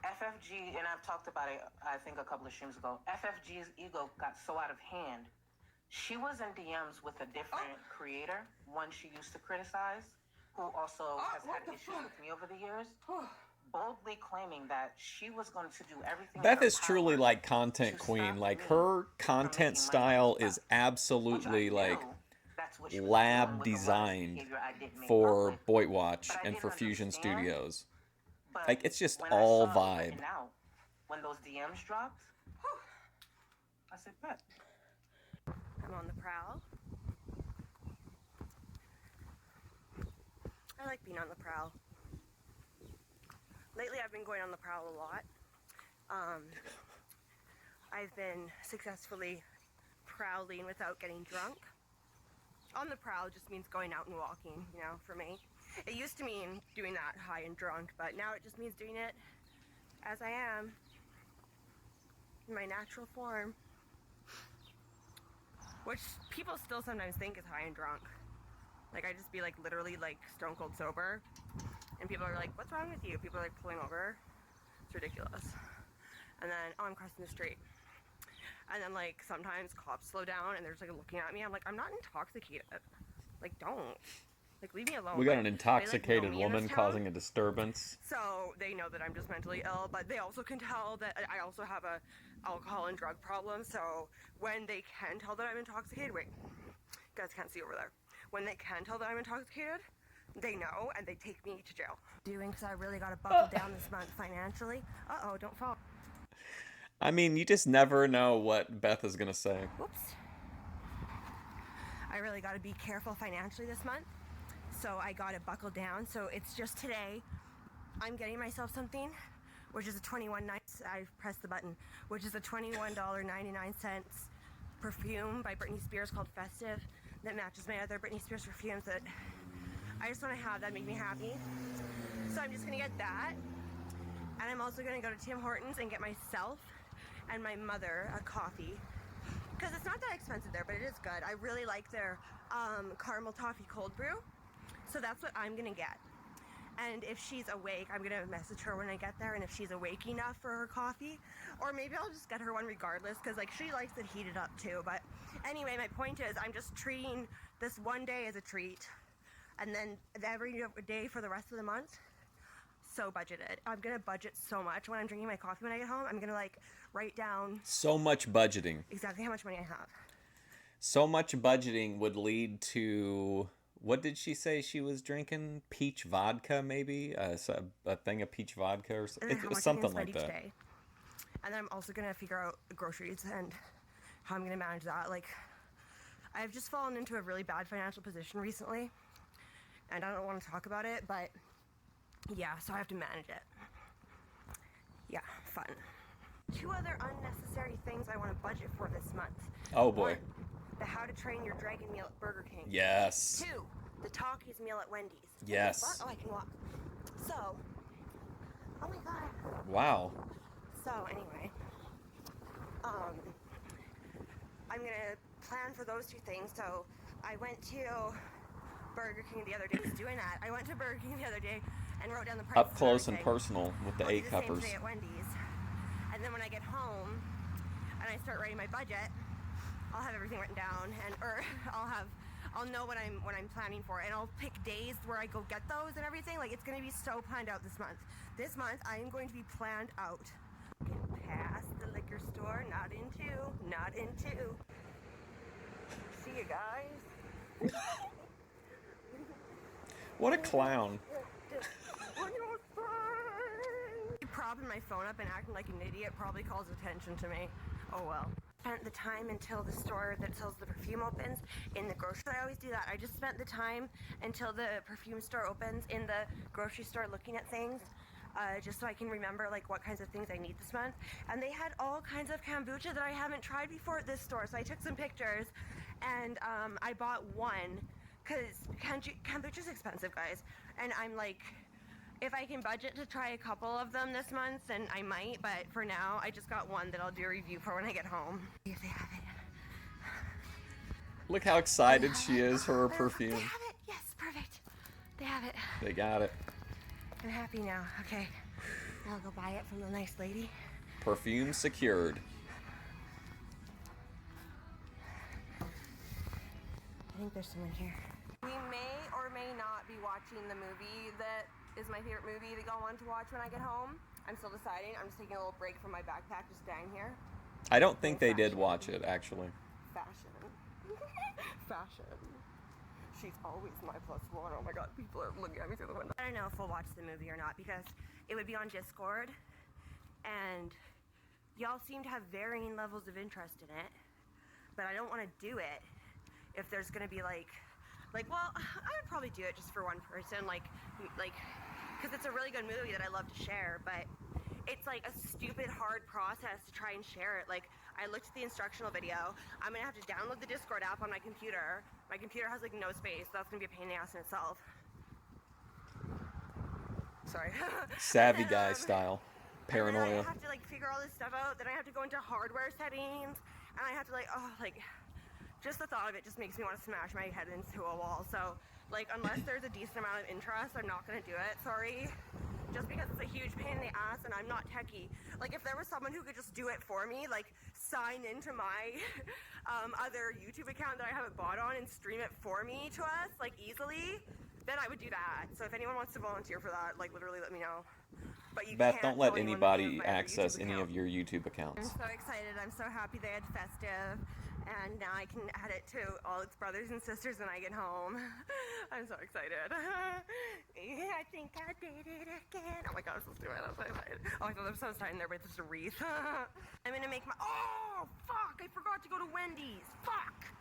FFG, and I've talked about it, I think a couple of streams ago, FFG's ego got so out of hand. She was in DMs with a different creator, one she used to criticize, who also has had issues with me over the years, boldly claiming that she was going to do everything.
Beth is truly like content queen. Like her content style is absolutely like lab designed for BOYTWatch and for Fusion Studios. Like it's just all vibe.
When those DMs dropped, I said, bet.
I'm on the prowl. I like being on the prowl. Lately I've been going on the prowl a lot. I've been successfully prowling without getting drunk. On the prowl just means going out and walking, you know, for me. It used to mean doing that high and drunk, but now it just means doing it as I am, in my natural form. Which people still sometimes think is high and drunk. Like I just be like literally like stone cold sober. And people are like, what's wrong with you? People are like pulling over. It's ridiculous. And then, oh, I'm crossing the street. And then like sometimes cops slow down and they're just like looking at me. I'm like, I'm not intoxicated. Like, don't. Like, leave me alone.
We got an
But
intoxicated
they, like, know me in
woman
this town,
causing a disturbance.
so they know that I'm just mentally ill, but they also can tell that I also have a alcohol and drug problem. So when they can tell that I'm intoxicated, wait, you guys can't see over there. When they can tell that I'm intoxicated, they know and they take me to jail. Doing because I really got to buckle down this month financially. Uh-oh, don't fall.
I mean, you just never know what Beth is gonna say.
Whoops. I really got to be careful financially this month. So I got to buckle down. So it's just today. I'm getting myself something, which is a I pressed the button, which is a $21.99 perfume by Britney Spears called Festive that matches my other Britney Spears perfumes that I just want to have that make me happy. So I'm just going to get that. And I'm also going to go to Tim Hortons and get myself and my mother a coffee. Because it's not that expensive there, but it is good. I really like their caramel toffee cold brew. So that's what I'm going to get. And if she's awake, I'm going to message her when I get there. And if she's awake enough for her coffee, or maybe I'll just get her one regardless, because like she likes it heated up too. But anyway, my point is I'm just treating this one day as a treat. And then every day for the rest of the month, so budgeted. I'm going to budget so much when I'm drinking my coffee when I get home. I'm going to like write down
So much budgeting.
exactly how much money I have.
So much budgeting would lead to... What did she say she was drinking? Peach vodka, maybe? A thing of peach vodka or
And then how
it
much
was
I
something
can
like
spend each
that.
day. And then I'm also going to figure out the groceries and how I'm going to manage that. Like, I've just fallen into a really bad financial position recently. And I don't want to talk about it, but yeah, so I have to manage it. Yeah, fun. 2 other unnecessary things I want to budget for this month.
Oh boy.
1, the How to Train Your Dragon meal at Burger King.
Yes.
2, the Talkies meal at Wendy's.
Yes.
What? Oh, I can walk.
So, oh my god.
Wow.
So anyway, I'm gonna plan for those two things. So I went to Burger King the other day. I was doing that. I went to Burger King the other day and wrote down the prices.
Up close and personal with the
I'll do
8
the
peppers.
same thing at Wendy's. And then when I get home and I start writing my budget, I'll have everything written down, and I'll know what I'm planning for, and I'll pick days where I go get those and everything. Like, it's gonna be so planned out this month. This month I am going to be planned out. Get past the liquor store, not into. See you guys.
What a clown.
Propping my phone up and acting like an idiot probably calls attention to me. Oh well. Spent the time until the store that sells the perfume opens in the grocery. I always do that. I just spent the time until the perfume store opens in the grocery store looking at things, just so I can remember like what kinds of things I need this month. And they had all kinds of kombucha that I haven't tried before at this store. So I took some pictures, and I bought one because kombucha's expensive, guys. And I'm like, if I can budget to try a couple of them this month, then I might, but for now, I just got one that I'll do a review for when I get home. See if they have it.
Look how excited she is for her perfume.
They have it! Yes, perfect. They have it.
They got it.
I'm happy now. Okay. I'll go buy it from the nice lady.
Perfume secured.
I think there's someone here. We may or may not be watching the movie that is my favorite movie that y'all want to watch when I get home. I'm still deciding. I'm just taking a little break from my backpack, just staying here.
I don't think they did watch it, actually.
Fashion. Fashion. She's always my plus one. Oh my god, people are looking at me through the window. I don't know if we'll watch the movie or not, because it would be on Discord, and y'all seem to have varying levels of interest in it, but I don't want to do it if there's gonna be like, well, I would probably do it just for one person, like, because it's a really good movie that I love to share, but it's like a stupid hard process to try and share it. Like, I looked at the instructional video. I'm gonna have to download the Discord app on my computer. My computer has like no space, so that's gonna be a pain in the ass in itself. Sorry.
Savvy guy style. Paranoia.
And then I have to like figure all this stuff out. Then I have to go into hardware settings, and I have to just the thought of it just makes me want to smash my head into a wall. So, like, unless there's a decent amount of interest, I'm not gonna do it. Sorry. Just because it's a huge pain in the ass and I'm not techie. Like, if there was someone who could just do it for me, like sign into my other YouTube account that I haven't bought on and stream it for me to us, like, easily, then I would do that. So if anyone wants to volunteer for that, like, literally let me know. But you
Beth,
can't
don't let
tell anyone
anybody
to use my other
access
YouTube
any
account.
of your YouTube accounts.
I'm so excited. I'm so happy they had Festive. And now I can add it to all its brothers and sisters when I get home. I'm so excited. I think I did it again. Oh my god, I'm so stupid. I'm so excited. Oh, I thought there was someone starting there, but it's just a wreath. I'm gonna make my... Oh, fuck! I forgot to go to Wendy's. Fuck!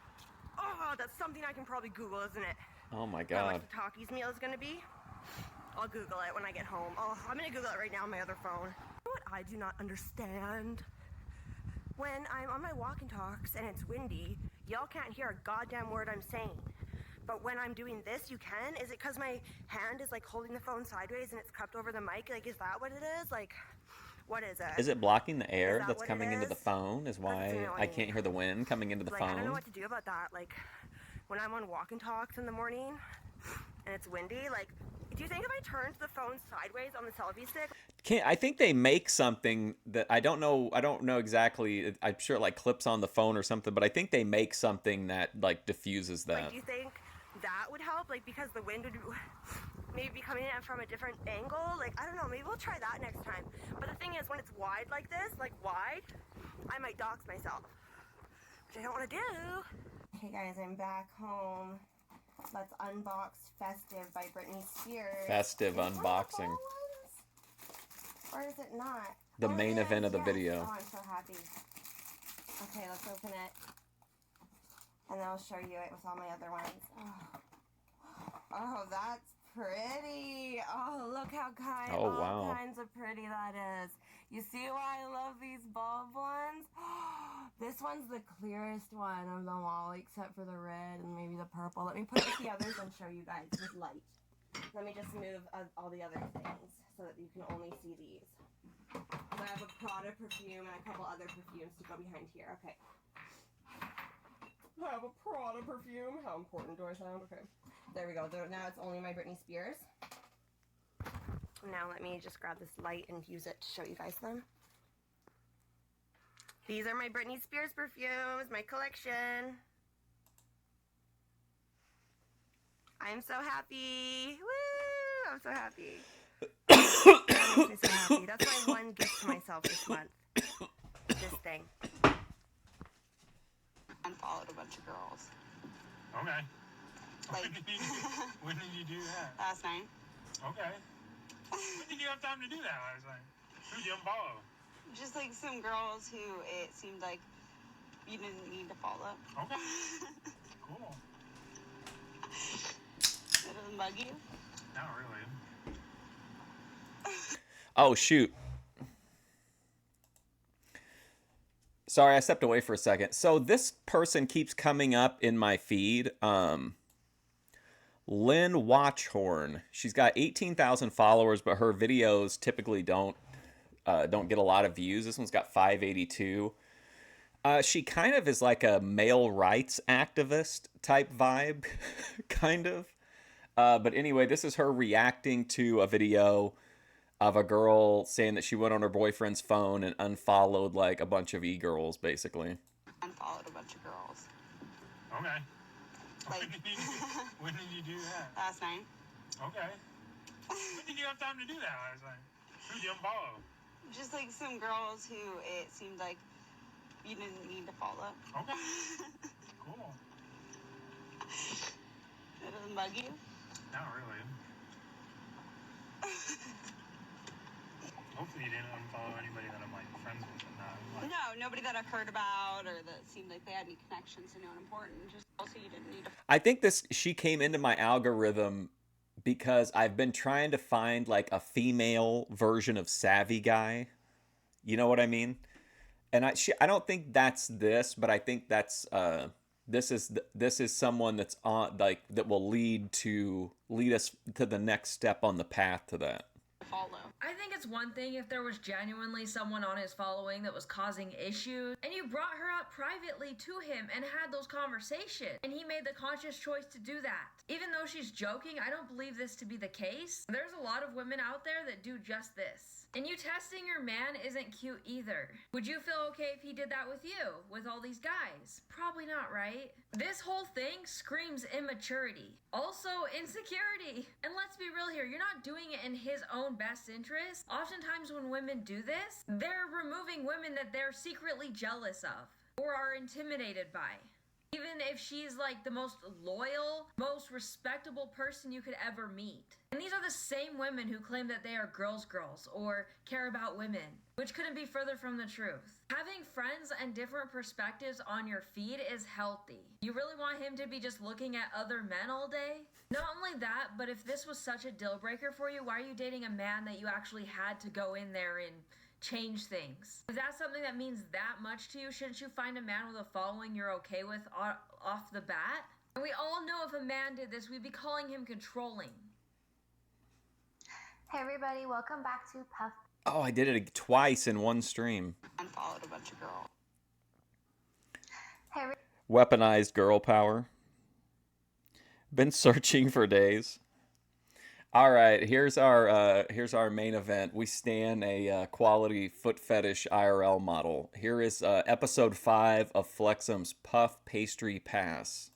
Oh, that's something I can probably Google, isn't it?
Oh my
How
god.
much the Takis meal is gonna be? I'll Google it when I get home. Oh, I'm gonna Google it right now on my other phone. You know what I do not understand? When I'm on my walk and talks and it's windy, y'all can't hear a goddamn word I'm saying. But when I'm doing this, you can? Is it because my hand is like holding the phone sideways and it's cupped over the mic? Like, is that what it is? Like, what is it?
Is it blocking the air
that
that's
what it
coming into the
is?
phone? Is why I
annoying.
can't hear the wind coming into the
Like, I don't know
phone?
what to do about that. Like, when I'm on walk and talks in the morning and it's windy, like, do you think if I turned the phone sideways on the selfie stick?
I think they make something that I don't know exactly. I'm sure it like clips on the phone or something, but I think they make something that like diffuses that.
Like, do you think that would help? Like, because the wind would maybe be coming in from a different angle? Like, I don't know, maybe we'll try that next time. But the thing is, when it's wide like this, like wide, I might dox myself, which I don't want to do. Okay guys, I'm back home. Let's unbox Festive by Britney Spears.
Festive
Is this one of the
unboxing.
fall ones? Or is it not?
The
Oh,
main
it
event
is,
of the
yes.
video.
Oh, I'm so happy. Okay, let's open it. And then I'll show you it with all my other ones. Oh, that's pretty. Oh, look how all kinds of pretty that is. You see why I love these bulb ones? This one's the clearest one of them all, except for the red and maybe the purple. Let me put the others and show you guys with light. Let me just move all the other things so that you can only see these. So I have a Prada perfume and a couple other perfumes to go behind here. Okay. I have a Prada perfume. How important do I sound? Okay. There we go. Now it's only my Britney Spears. Now let me just grab this light and use it to show you guys them. These are my Britney Spears perfumes, my collection. I'm so happy. Woo! I'm so happy. That makes me so happy. That's my one gift to myself this month. This thing.
Unfollowed a bunch of girls.
Okay.
Like,
when did you do that?
Last night.
Okay. When did you have time to do that last night? Who did you unfollow?
Just like some girls who it seemed like you didn't need to follow.
Okay. Cool.
It doesn't bug you?
Not really.
Oh, shoot. Sorry, I stepped away for a second. So this person keeps coming up in my feed. Lynn Watchhorn. She's got 18,000 followers, but her videos typically don't get a lot of views. This one's got 582. She kind of is like a male rights activist type vibe, kind of. But anyway, this is her reacting to a video of a girl saying that she went on her boyfriend's phone and unfollowed like a bunch of e-girls, basically.
Unfollowed a bunch of girls.
Okay.
Like,
when did you do that?
Last night.
Okay. When did you have time to do that last night? Who did you unfollow?
Just like some girls who it seemed like you didn't need to follow.
Okay. Cool.
It doesn't bug you?
Not really. Hopefully you didn't unfollow anybody that I'm like friends with and not like...
No, nobody that I've heard about or that seemed like they had any connections to anyone important. Just also you didn't need to.
I think she came into my algorithm because I've been trying to find like a female version of Savvy Guy. You know what I mean? And I don't think that's this, but I think that's this is someone that's on like that will lead us to the next step on the path to that.
Follow.
I think it's one thing if there was genuinely someone on his following that was causing issues, and you brought her up privately to him and had those conversations, and he made the conscious choice to do that. Even though she's joking, I don't believe this to be the case. There's a lot of women out there that do just this. And you testing your man isn't cute either. Would you feel okay if he did that with you, with all these guys? Probably not, right? This whole thing screams immaturity. Also, insecurity. And let's be real here, you're not doing it in his own best interest. Oftentimes when women do this, they're removing women that they're secretly jealous of or are intimidated by. Even if she's like the most loyal, most respectable person you could ever meet. And these are the same women who claim that they are girls or care about women, which couldn't be further from the truth. Having friends and different perspectives on your feed is healthy. You really want him to be just looking at other men all day? Not only that, but if this was such a deal breaker for you, why are you dating a man that you actually had to go in there and change things? If that's something that means that much to you, shouldn't you find a man with a following you're okay with off the bat? And we all know if a man did this, we'd be calling him controlling.
Hey everybody, welcome back to Puff.
Oh, I did it twice in one stream.
Unfollowed a bunch of girls.
Hey,
Weaponized girl power. Been searching for days. All right, here's our main event. We stand a quality foot fetish IRL model. Here is episode 5 of Flexum's Puff Pastry Pass.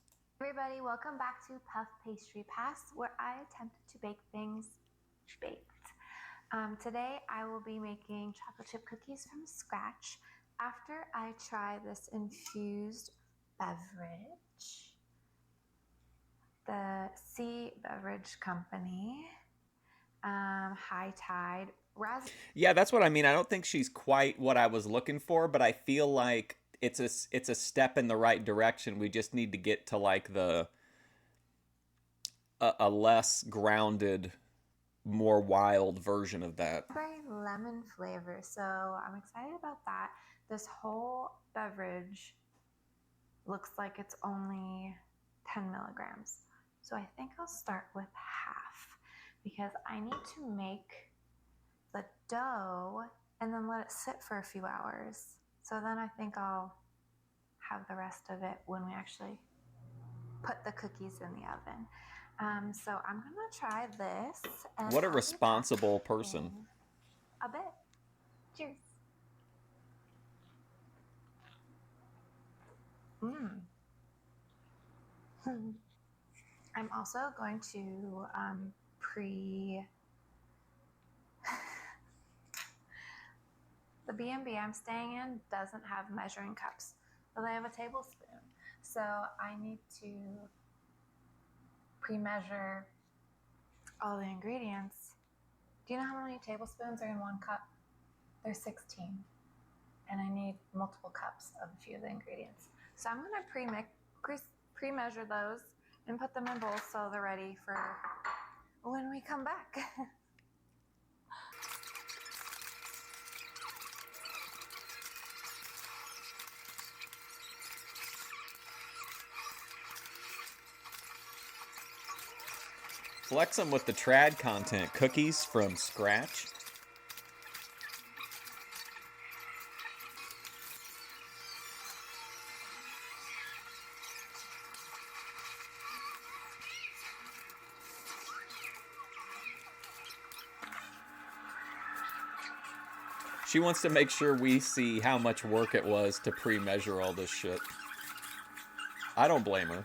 everybody, welcome back to Puff Pastry Pass, where I attempted to bake things baked. Today I will be making chocolate chip cookies from scratch after I try this infused beverage. The Sea Beverage Company, High Tide,
Yeah, that's what I mean. I don't think she's quite what I was looking for, but I feel like it's a step in the right direction. We just need to get to like a less grounded, more wild version of that.
Very lemon flavor, so I'm excited about that. This whole beverage looks like it's only 10 milligrams. So I think I'll start with half. because I need to make the dough and then let it sit for a few hours. So then I think I'll have the rest of it when we actually put the cookies in the oven. So I'm gonna try this. And
What a
I'll be
responsible
back
person.
in a bit. Cheers. I'm also going to the B&B I'm staying in doesn't have measuring cups, but they have a tablespoon. So I need to pre-measure all the ingredients. Do you know how many tablespoons are in one cup? There's 16. And I need multiple cups of a few of the ingredients. So I'm gonna pre-measure those and put them in bowls so they're ready for when we come back.
Flex them with the trad content. Cookies from scratch. She wants to make sure we see how much work it was to pre-measure all this shit. I don't blame her.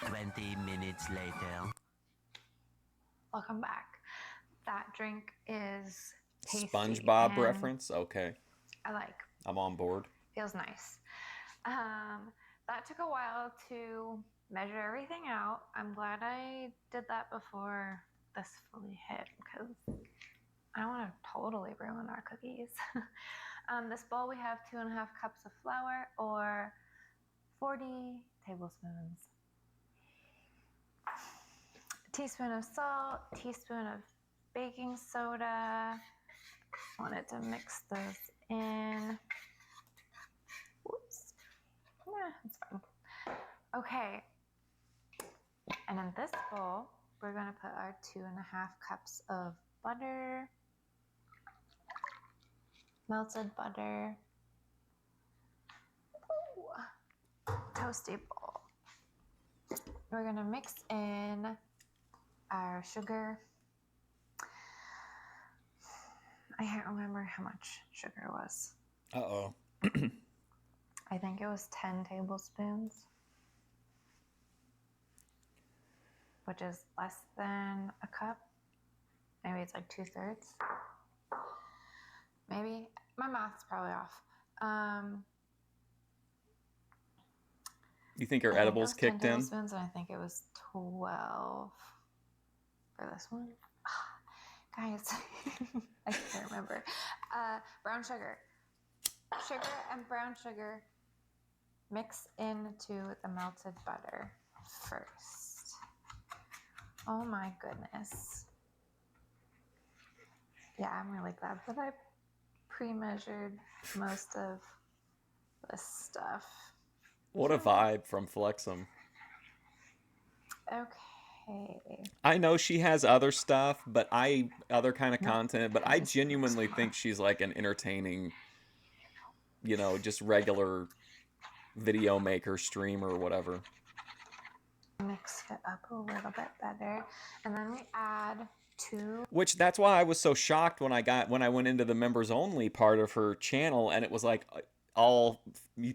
20 minutes later.
Welcome back. That drink is tasty.
SpongeBob reference? Okay.
I like.
I'm on board.
Feels nice. That took a while to measure everything out. I'm glad I did that before this fully hit because I don't want to totally ruin our cookies. This bowl we have 2.5 cups of flour or 40 tablespoons. A teaspoon of salt, teaspoon of baking soda. Wanted to mix those in. Whoops. Yeah, it's fine. Okay. And in this bowl, we're going to put our 2.5 cups of butter. Melted butter. Ooh. Toasty bowl. We're going to mix in our sugar. I can't remember how much sugar was.
Uh-oh.
I think it was 10 tablespoons, which is less than a cup. Maybe it's like 2/3. Maybe. My math's probably off.
You think her edibles kicked in?
10 tablespoons, and I think it was 12 for this one. Guys, I can't remember. Brown sugar. Sugar and brown sugar mix into the melted butter first. Oh my goodness. Yeah, I'm really glad that I pre-measured most of this stuff.
What a vibe from Flexum.
Okay.
I know she has other stuff, but other kind of content, but I genuinely think she's like an entertaining, you know, just regular video maker, streamer, whatever.
Mix it up a little bit better. And then we add 2.
Which that's why I was so shocked when I went into the members only part of her channel, and it was like all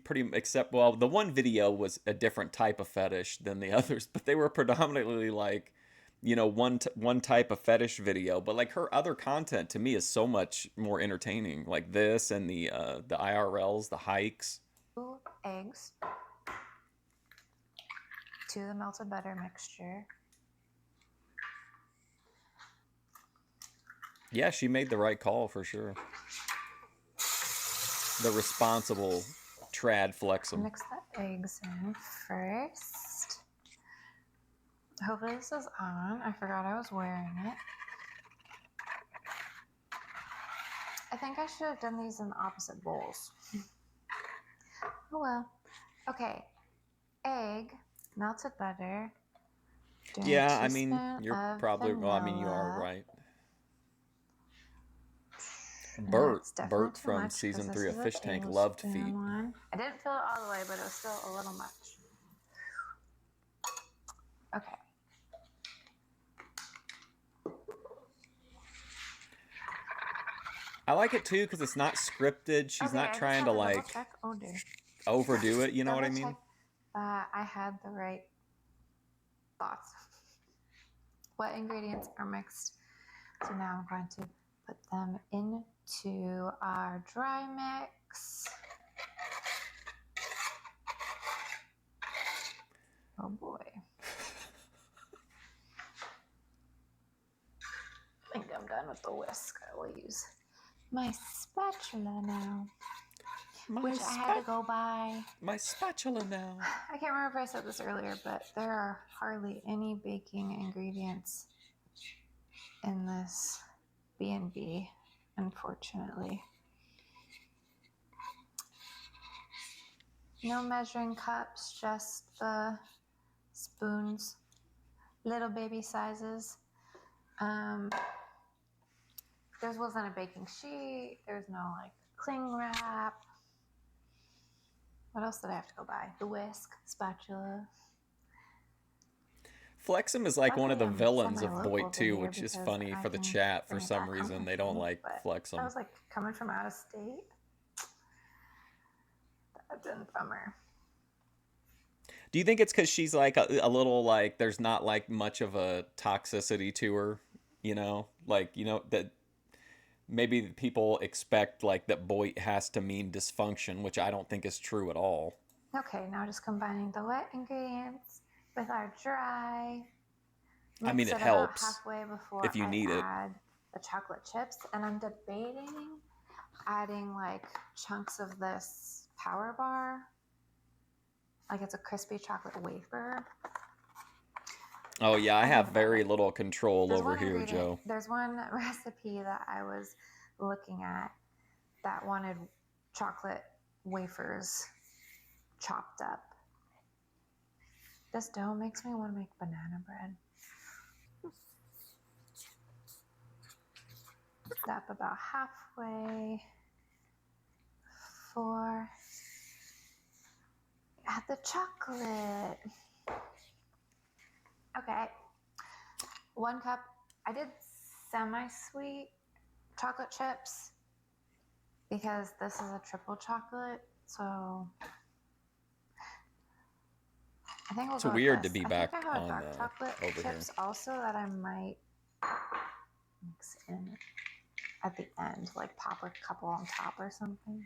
pretty except, well, the one video was a different type of fetish than the others, but they were predominantly like, you know, one type of fetish video. But like her other content to me is so much more entertaining, like this and the IRLs, the hikes.
2 eggs to the melted butter mixture.
Yeah, she made the right call for sure. The responsible trad Flexum.
Mix the eggs in first. Hopefully this is on. I forgot I was wearing it. I think I should have done these in opposite bowls. Oh well. Okay. Egg, melted butter.
Yeah, I mean, you're probably, well, I mean, you are right. Bert from season 3 of Fish Tank loved feet.
I didn't feel it all the way, but it was still a little much. Okay.
I like it too because it's not scripted. She's not trying to like overdo it. You know what I mean?
I had the right thoughts. What ingredients are mixed? So now I'm going to put them into our dry mix. Oh boy. I think I'm done with the whisk. I will use my spatula now. Which I had to go buy.
My spatula now.
I can't remember if I said this earlier, but there are hardly any baking ingredients in this B&B, unfortunately. No measuring cups, just the spoons, little baby sizes. There wasn't a baking sheet. There's no like cling wrap. What else did I have to go buy? The whisk, spatula.
Flexum is like one of the villains of Boyd too, which is funny for the chat. For some reason, they don't like Flexum.
I was like coming from out of state. That's a bummer.
Do you think it's because she's like a little like there's not like much of a toxicity to her? You know, like that. Maybe people expect like that Boyd has to mean dysfunction, which I don't think is true at all.
Okay, now just combining the wet ingredients with our dry.
I mean, it helps
halfway before
if you need it.
Add the chocolate chips, and I'm debating adding like chunks of this power bar, like it's a crispy chocolate wafer.
Oh yeah, I have very little control over here, Joe.
There's one recipe that I was looking at that wanted chocolate wafers chopped up. This dough makes me want to make banana bread. Step about halfway for add the chocolate. Okay, 1 cup. I did semi-sweet chocolate chips because this is a triple chocolate, so I think we'll
it's
go
weird
with
to
this.
be back
I have
on
dark chocolate
over
chips
here.
also that I might mix in at the end, like pop a couple on top or something.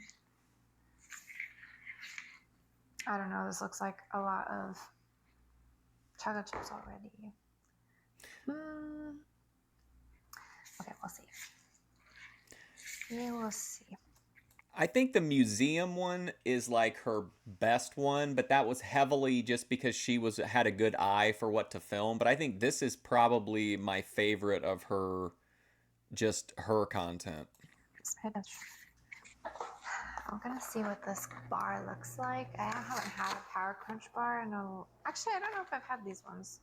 I don't know. This looks like a lot of chocolate chips already. Okay, we'll see. We will see.
I think the museum one is like her best one, but that was heavily just because she had a good eye for what to film. But I think this is probably my favorite of her, just her content.
I'm gonna see what this bar looks like. I haven't had a Power Crunch bar in a... Actually, I don't know if I've had these ones.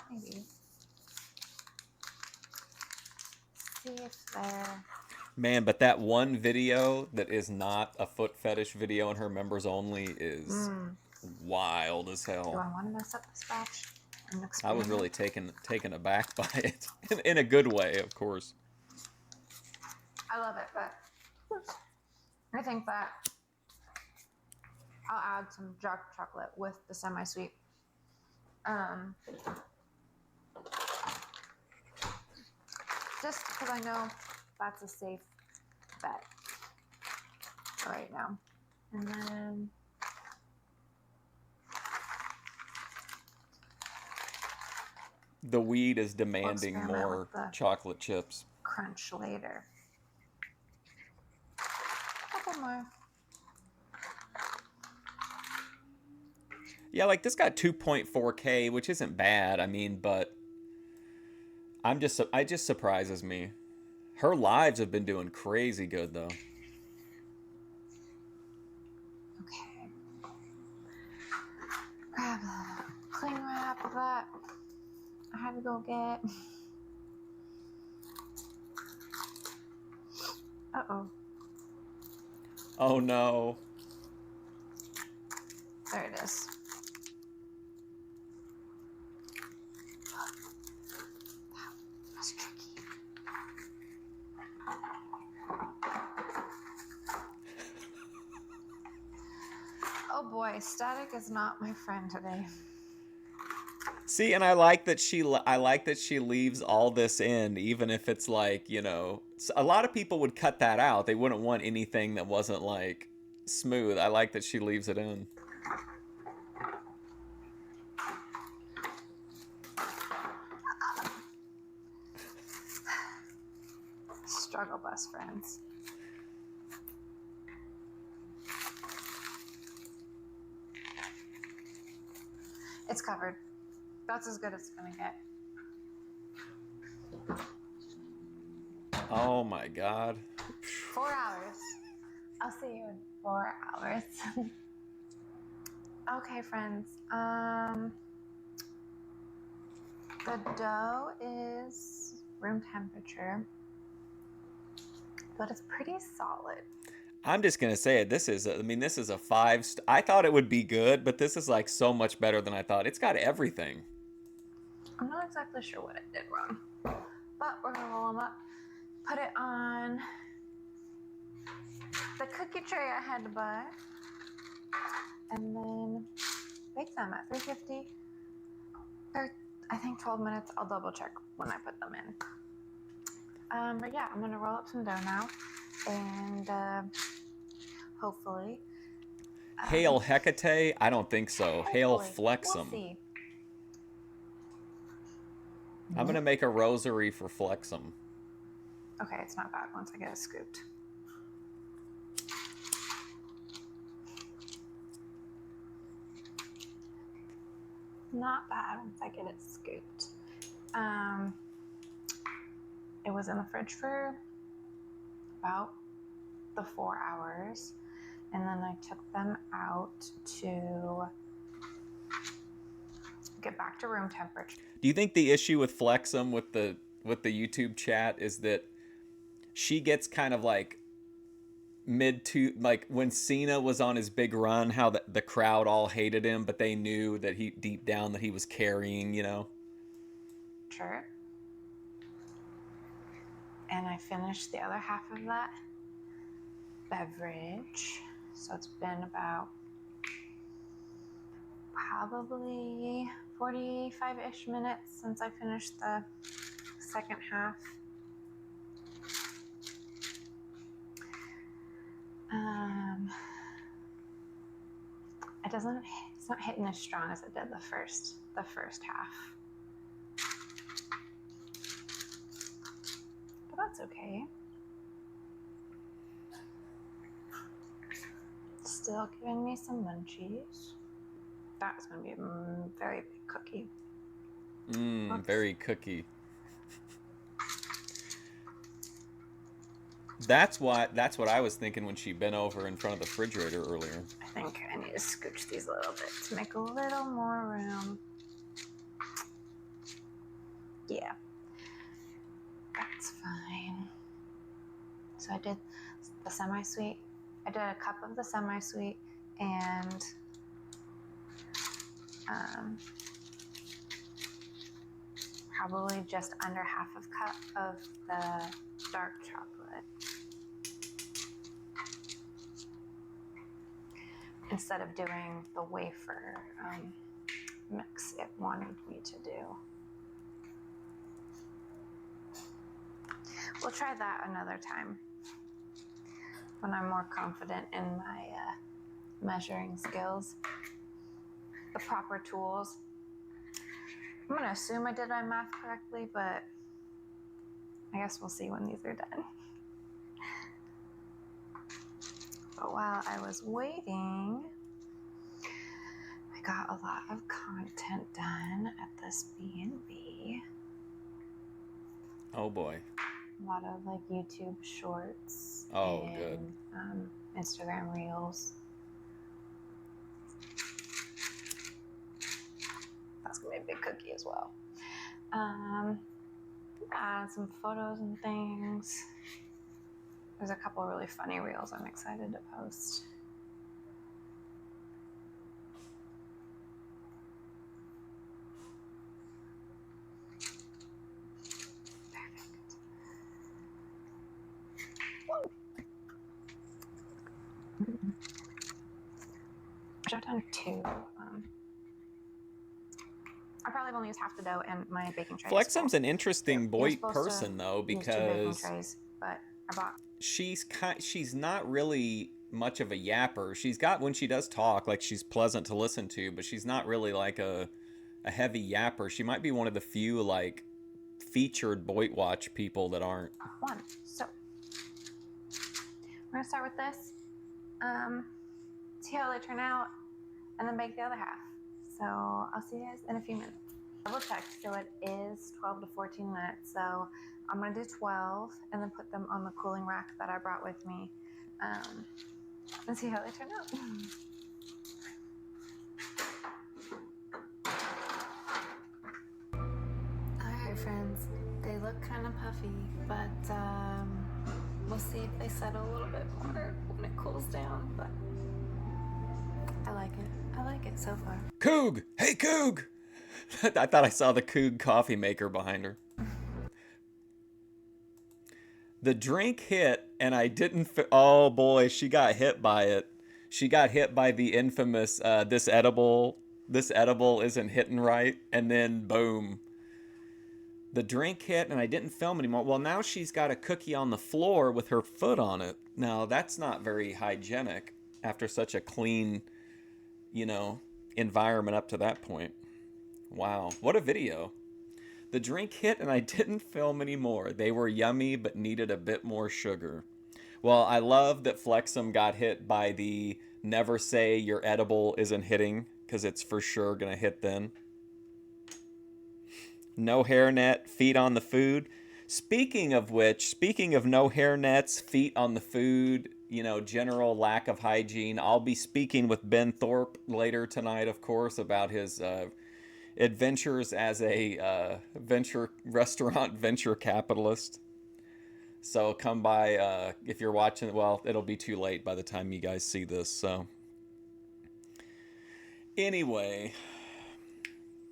Maybe. See if they're...
Man, but that one video that is not a foot fetish video and her members only is wild as hell.
Do I want to mess up this batch?
I was really taken aback by it in a good way, of course.
I love it, but I think that I'll add some dark chocolate with the semi-sweet. Just because I know that's a safe bet right now. And then
the weed is demanding more chocolate chips.
Crunch later. Couple more.
Yeah, like this got 2.4K, which isn't bad. I mean, but it just surprises me. Her lives have been doing crazy good though.
Okay. Grab a cling wrap.
that I had to go get. Uh-oh.
Oh no.
There it is. That's tricky. Oh boy, static is not my friend today.
See, and I like that she leaves all this in, even if it's like, you know, a lot of people would cut that out. They wouldn't want anything that wasn't like smooth. I like that she leaves it in.
Struggle best friends. It's covered. That's as good as it's gonna get.
Oh my God.
4 hours. I'll see you in 4 hours. Okay, friends. The dough is room temperature, but it's pretty solid.
I'm just gonna say it. This is a 5. I thought it would be good, but this is like so much better than I thought. It's got everything.
I'm not exactly sure what I did wrong, but we're gonna roll them up. Put it on the cookie tray I had to buy, and then bake them at 350. They're, I think, 12 minutes. I'll double check when I put them in. But yeah, I'm gonna roll up some dough now, and hopefully.
Hail Hecate? I don't think so. Hail Flexum.
We'll see.
I'm gonna make a rosary for Flexum.
Okay, it's not bad once I get it scooped. Not bad once I get it scooped. It was in the fridge for about the 4 hours, and then I took them out to get back to room temperature.
Do you think the issue with Flexum with the YouTube chat is that she gets kind of like like when Cena was on his big run, how the crowd all hated him, but they knew that he deep down that he was carrying, you know?
Sure. And I finished the other half of that beverage. So it's been about probably 45-ish minutes since I finished the second half. It's not hitting as strong as it did the first half. But that's okay. Still giving me some munchies. That is going to be a very big cookie.
Very cookie. That's what I was thinking when she bent over in front of the refrigerator earlier.
I think I need to scooch these a little bit to make a little more room. Yeah, that's fine. So I did the semi-sweet. I did a cup of the semi-sweet and probably just under half a cup of the dark chocolate. Instead of doing the wafer mix it wanted me to do. We'll try that another time when I'm more confident in my measuring skills, the proper tools. I'm gonna assume I did my math correctly, but I guess we'll see when these are done. But while I was waiting, I got a lot of content done at this B&B.
Oh boy.
A lot of like YouTube shorts.
Oh,
and,
good.
Instagram reels. That's gonna be a big cookie as well. Add some photos and things. There's a couple really funny reels I'm excited to post. I should have done 2. I probably have only used half the dough and my baking tray.
Flexum's an interesting Boyd person though, because
trays, but I bought.
She's not really much of a yapper. She's got, when she does talk, like she's pleasant to listen to, but she's not really like a heavy yapper. She might be one of the few like featured BOYTWatch people that aren't.
One. So we're gonna start with this. See how they turn out, and then bake the other half. So I'll see you guys in a few minutes. Double check, so it is 12 to 14 minutes. So I'm gonna do 12 and then put them on the cooling rack that I brought with me, and see how they turn out. Alright friends, they look kind of puffy, but we'll see if they settle a little bit more when it cools down, but I like it. I like it so far.
Coog! Hey, Coog! I thought I saw the Coog coffee maker behind her. The drink hit, and I didn't... Oh, boy, she got hit by it. She got hit by the infamous, this edible isn't hitting right, and then boom. The drink hit, and I didn't film anymore. Well, now she's got a cookie on the floor with her foot on it. Now, that's not very hygienic after such a clean... you know, environment up to that point. Wow, what a video. The drink hit and I didn't film anymore. They were yummy but needed a bit more sugar. Well, I love that Flexum got hit by the never say your edible isn't hitting, because it's for sure gonna hit then. No hairnet, feet on the food. Speaking of which, speaking of no hairnets, feet on the food, you know, general lack of hygiene. I'll be speaking with Ben Thorpe later tonight, of course, about his adventures as a restaurant venture capitalist. So come by if you're watching. Well, it'll be too late by the time you guys see this. So anyway,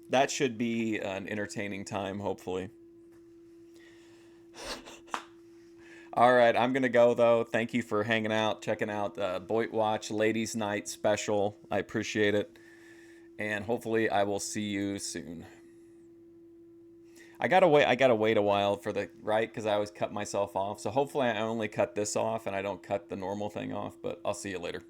that should be an entertaining time, hopefully. All right, I'm going to go, though. Thank you for hanging out, checking out BOYTWatch Ladies Night Special. I appreciate it. And hopefully I will see you soon. I gotta wait a while for the, right? Because I always cut myself off. So hopefully I only cut this off and I don't cut the normal thing off. But I'll see you later.